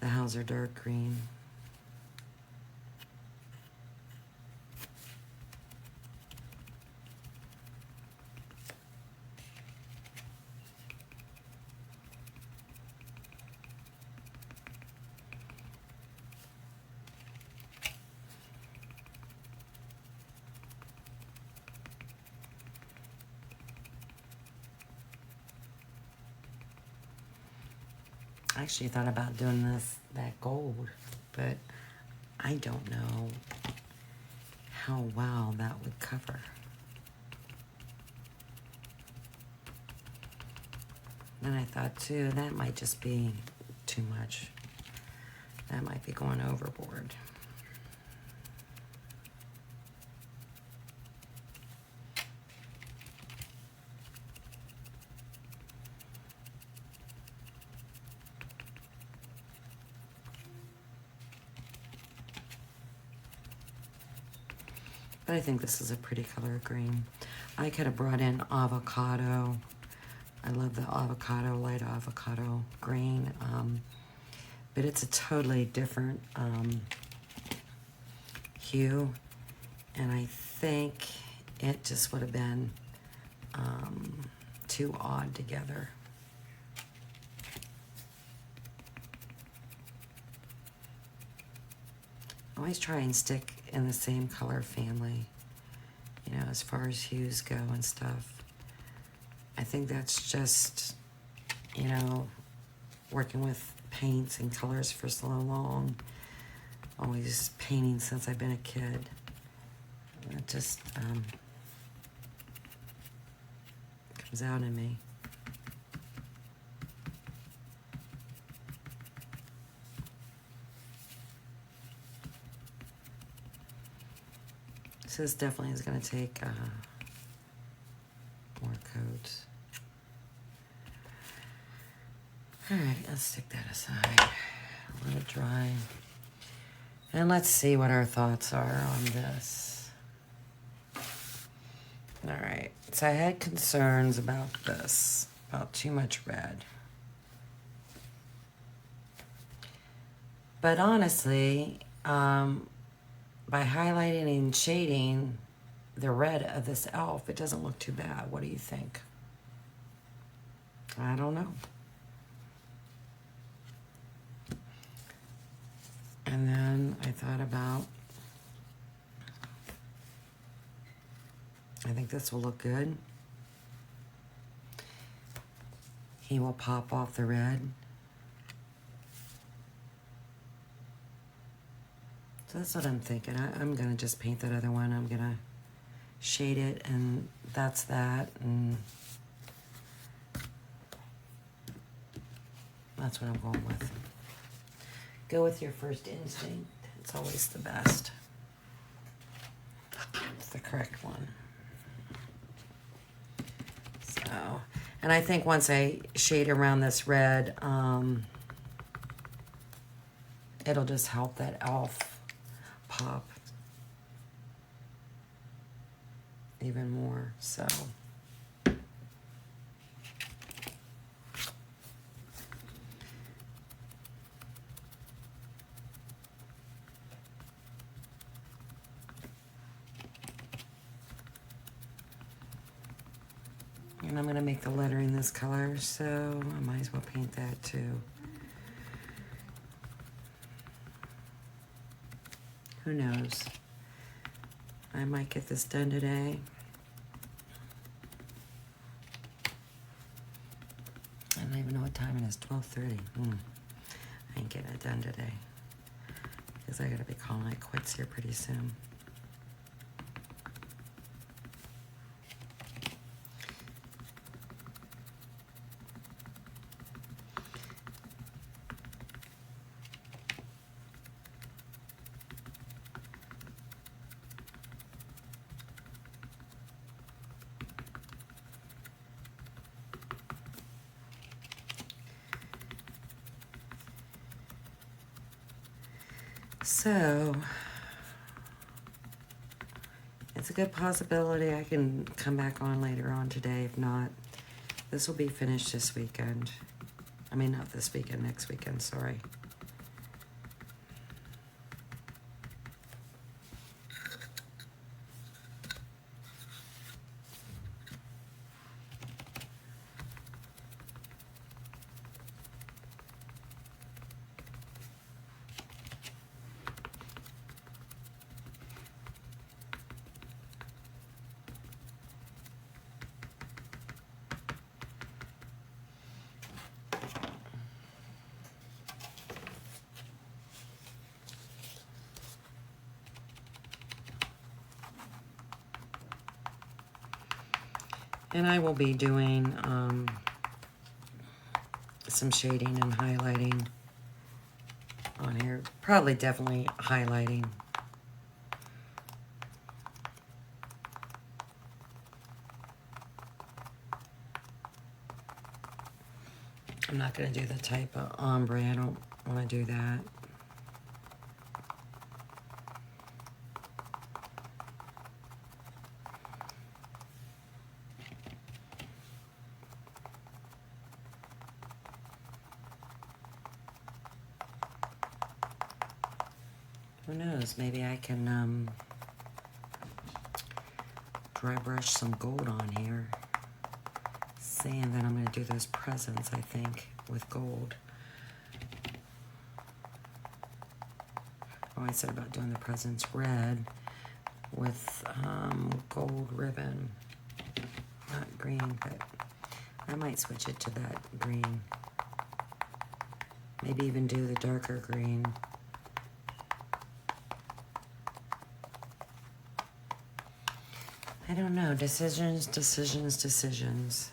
The Hauser dark green. I actually thought about doing that gold, but I don't know how well that would cover. And I thought too, that might just be too much. That might be going overboard. But I think this is a pretty color of green. I could have brought in avocado. I love the avocado, light avocado green. But it's a totally different hue. And I think it just would have been too odd together. Always try and stick in the same color family, you know, as far as hues go and stuff. I think that's just, you know, working with paints and colors for so long. Always painting since I've been a kid. It just comes out in me. So this definitely is going to take more coats. All right, let's stick that aside. Let it dry. And let's see what our thoughts are on this. All right, so I had concerns about this, about too much red. But honestly, by highlighting and shading the red of this elf, it doesn't look too bad. What do you think? I don't know. And then I thought about, I think this will look good. He will pop off the red. So that's what I'm thinking. I'm going to just paint that other one. I'm going to shade it, and that's that. And that's what I'm going with. Go with your first instinct. It's always the best. It's the correct one. So, and I think once I shade around this red, it'll just help that elf pop even more. So and I'm going to make the lettering this color, so I might as well paint that too. Who knows? I might get this done today. I don't even know what time it is, 12:30. I ain't getting it done today because I gotta be calling it quits here pretty soon. So, it's a good possibility I can come back on later on today. If not, this will be finished this weekend. I mean, not this weekend, next weekend, sorry. And I will be doing some shading and highlighting on here. Probably definitely highlighting. I'm not going to do the type of ombre. I don't want to do that. Who knows? Maybe I can dry brush some gold on here. Saying that I'm going to do those presents, I think, with gold. Oh, I said about doing the presents red with gold ribbon. Not green, but I might switch it to that green. Maybe even do the darker green. I don't know. Decisions, decisions, decisions.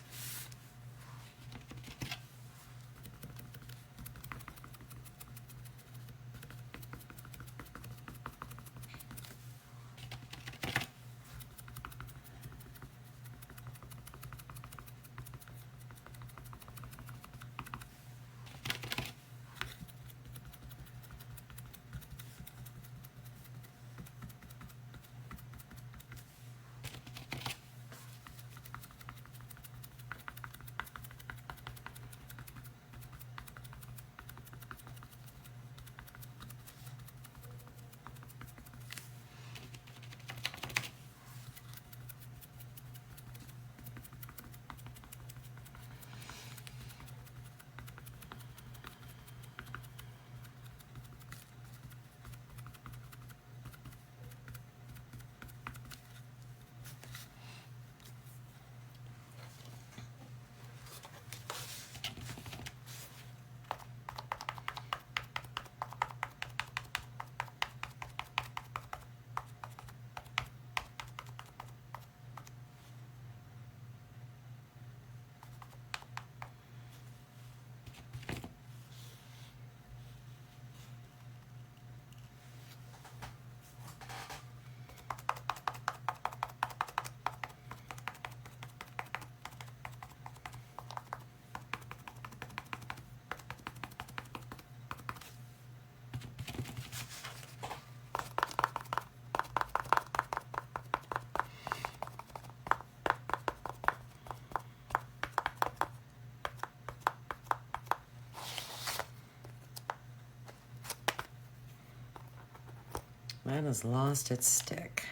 Mine has lost its stick.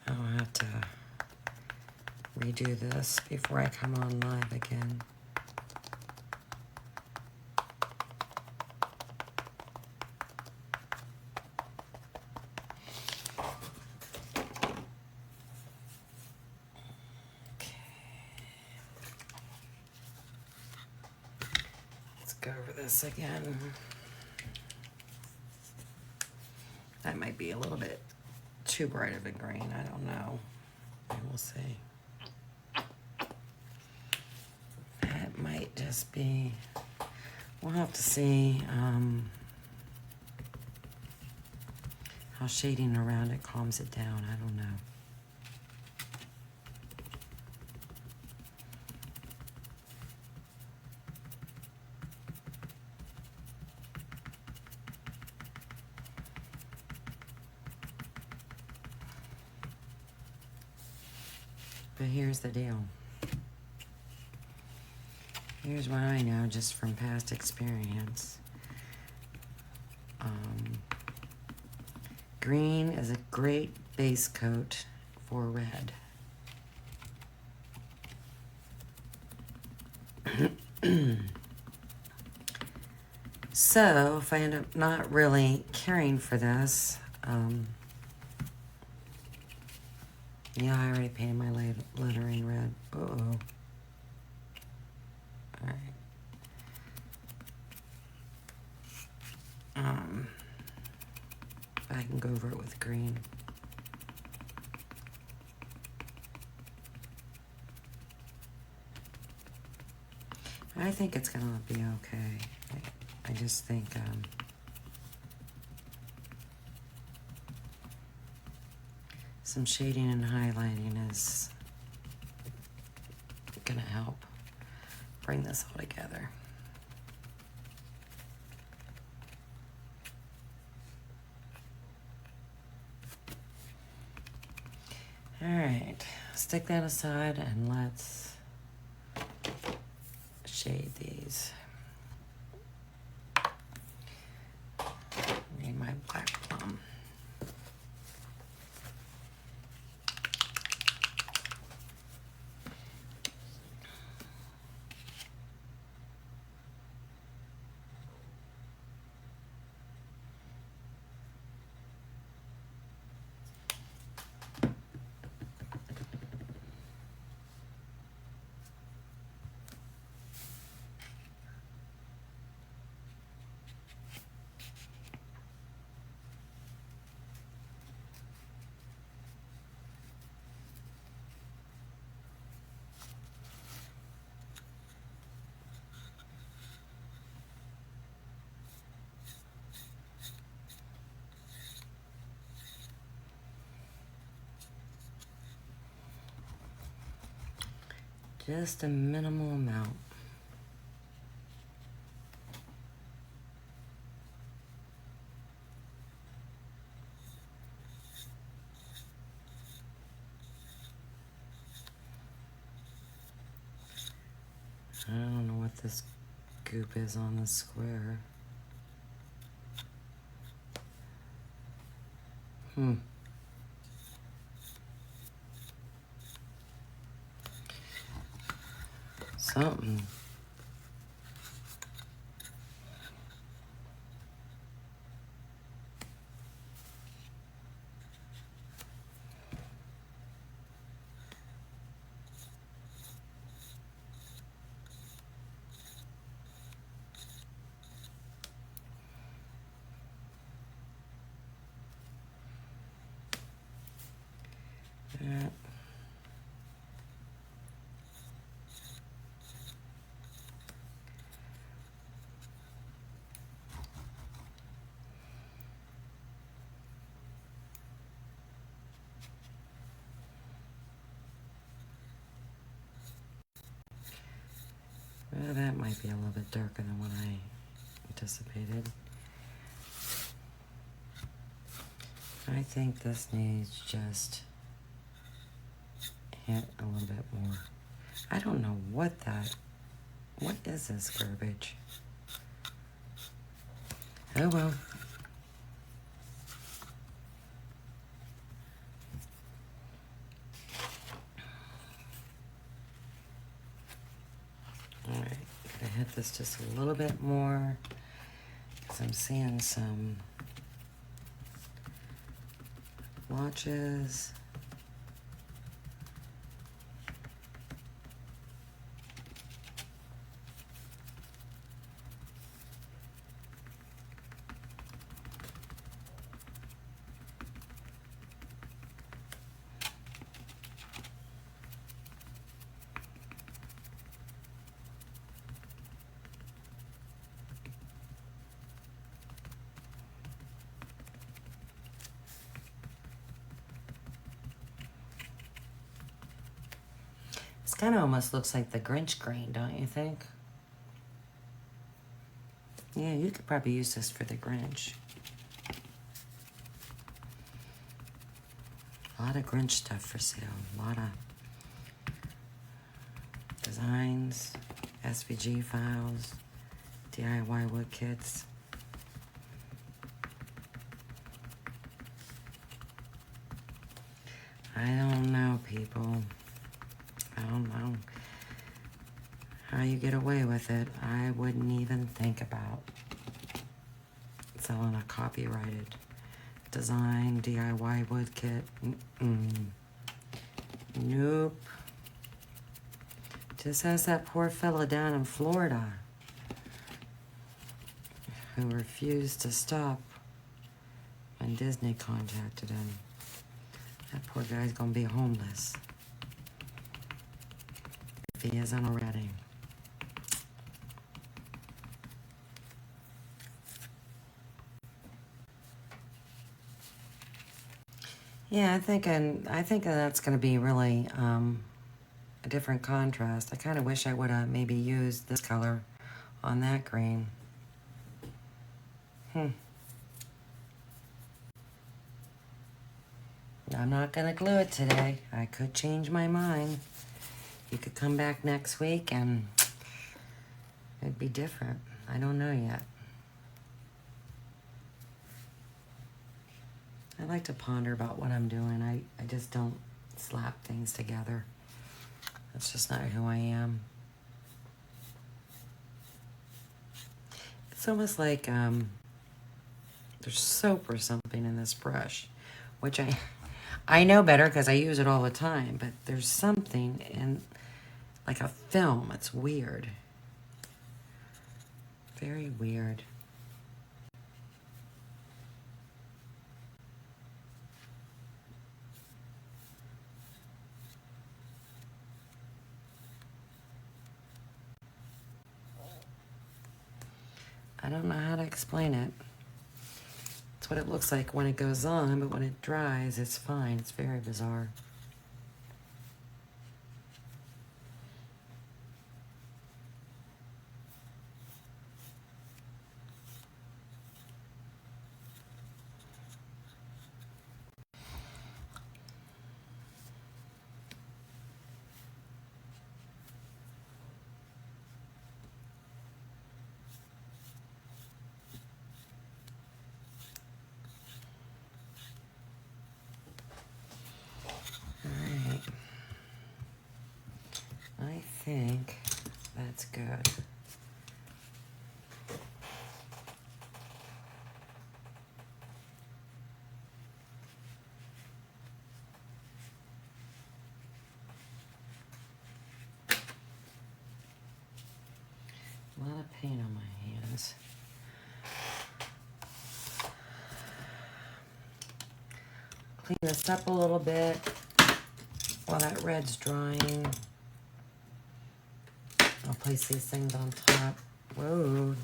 I'll have to redo this before I come on live again. Go over this again. That might be a little bit too bright of a green. I don't know. We'll see. That might just be, we'll have to see how shading around it calms it down. I don't know. But here's the deal. Here's what I know just from past experience. Green is a great base coat for red. So if I end up not really caring for this, yeah, I already painted my lettering red. Uh-oh. Alright. I can go over it with green. I think it's gonna be okay. I just think some shading and highlighting is gonna help bring this all together. All right, stick that aside and let's shade these. Need my black plum. Just a minimal amount. I don't know what this goop is on the square. Something. Yeah. Well, that might be a little bit darker than what I anticipated. I think this needs just hit a little bit more. I don't know what is this garbage? Oh well. Alright, gonna hit this just a little bit more because I'm seeing some blotches. This kind of almost looks like the Grinch green, don't you think? Yeah, you could probably use this for the Grinch. A lot of Grinch stuff for sale. A lot of designs, SVG files, DIY wood kits. I don't know, people. I don't know how you get away with it. I wouldn't even think about selling a copyrighted design DIY wood kit. Nope. Just as that poor fella down in Florida who refused to stop when Disney contacted him. That poor guy's gonna be homeless if he isn't already. Yeah, I think that's gonna be really a different contrast. I kind of wish I would have maybe used this color on that green. I'm not gonna glue it today. I could change my mind. You could come back next week and it'd be different. I don't know yet. I like to ponder about what I'm doing. I just don't slap things together. That's just not who I am. It's almost like there's soap or something in this brush, which I know better because I use it all the time, but there's something in, like a film. It's weird. Very weird. I don't know how to explain it. It's what it looks like when it goes on, but when it dries, it's fine. It's very bizarre. I think that's good. A lot of paint on my hands. Clean this up a little bit while that red's drying. I'll place these things on top. Whoa.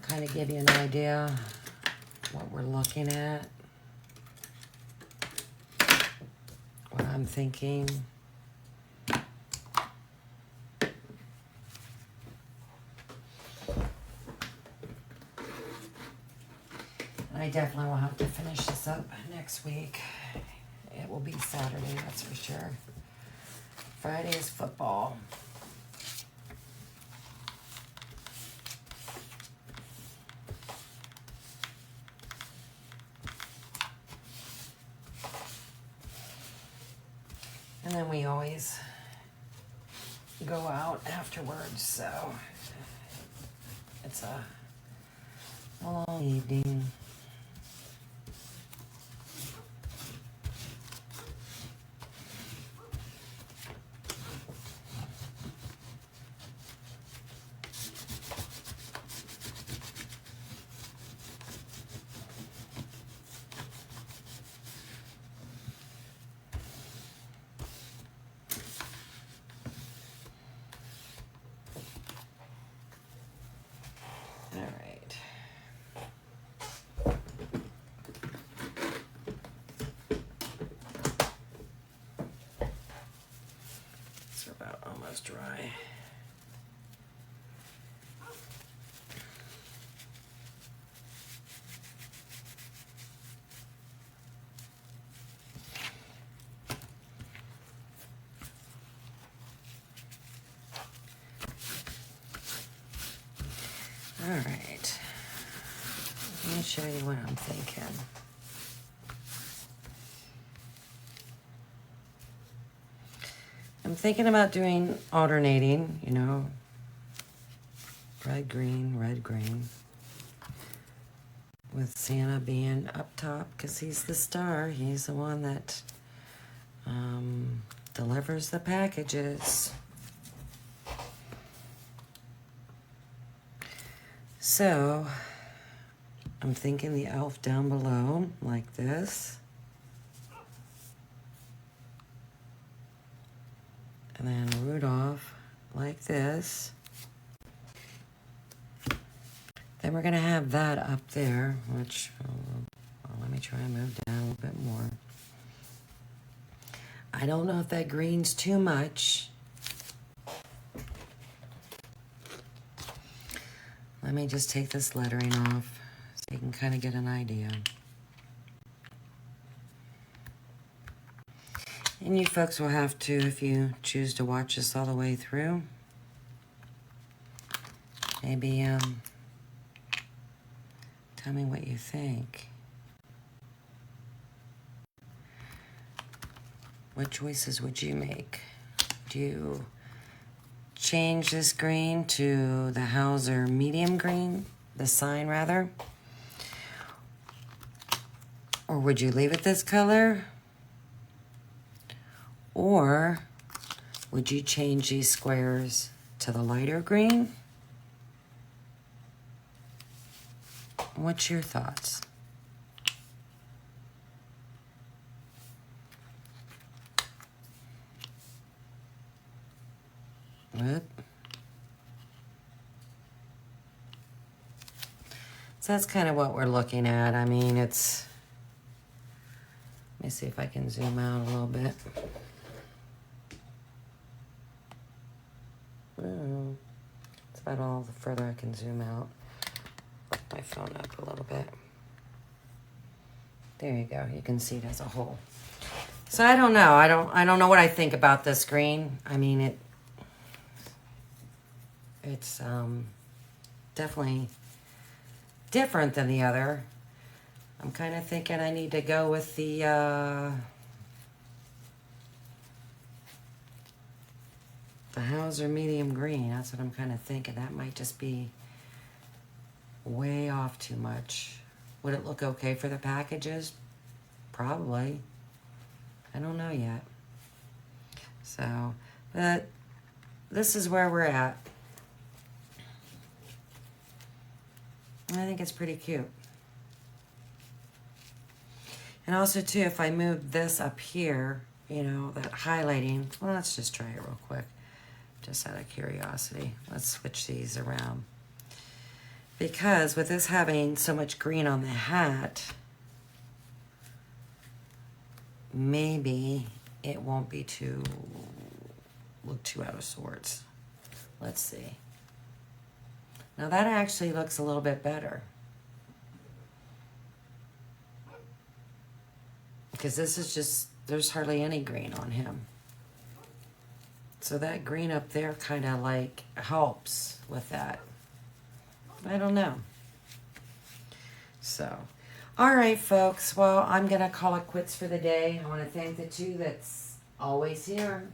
Kind of give you an idea what we're looking at. What I'm thinking. I definitely will have to finish this up next week. It will be Saturday, that's for sure. Friday is football. And then we always go out afterwards, so it's a long evening. About almost dry. All right. Let me show you what I'm thinking. I'm thinking about doing alternating, you know, red, green, with Santa being up top because he's the star. He's the one that delivers the packages. So, I'm thinking the elf down below, like this. And then Rudolph, like this. Then we're going to have that up there, which, let me try and move down a little bit more. I don't know if that green's too much. Let me just take this lettering off so you can kind of get an idea. And you folks will have to, if you choose to watch this all the way through, maybe tell me what you think. What choices would you make? Do you change this green to the Hauser medium green, the sign rather? Or would you leave it this color? Or would you change these squares to the lighter green? What's your thoughts? Whoop. So that's kind of what we're looking at. I mean, it's... Let me see if I can zoom out a little bit. It's about all the further I can zoom out. Lift my phone up a little bit. There you go. You can see it as a whole. So I don't know. I don't know what I think about this green. I mean, it's definitely different than the other. I'm kind of thinking I need to go with the Hauser medium green. That's what I'm kind of thinking. That might just be way off too much. Would it look okay for the packages? Probably. I don't know yet. So, but this is where we're at. I think it's pretty cute. And also too, if I move this up here, you know, that highlighting, well, let's just try it real quick. Just out of curiosity. Let's switch these around. Because with this having so much green on the hat, maybe it won't be look too out of sorts. Let's see. Now that actually looks a little bit better. Because this is just, there's hardly any green on him. So that green up there kind of like helps with that. I don't know. So, all right, folks. Well, I'm going to call it quits for the day. I want to thank the two that's always here.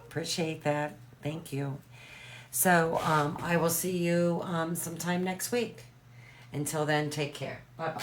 Appreciate that. Thank you. So, I will see you sometime next week. Until then, take care. Bye-bye.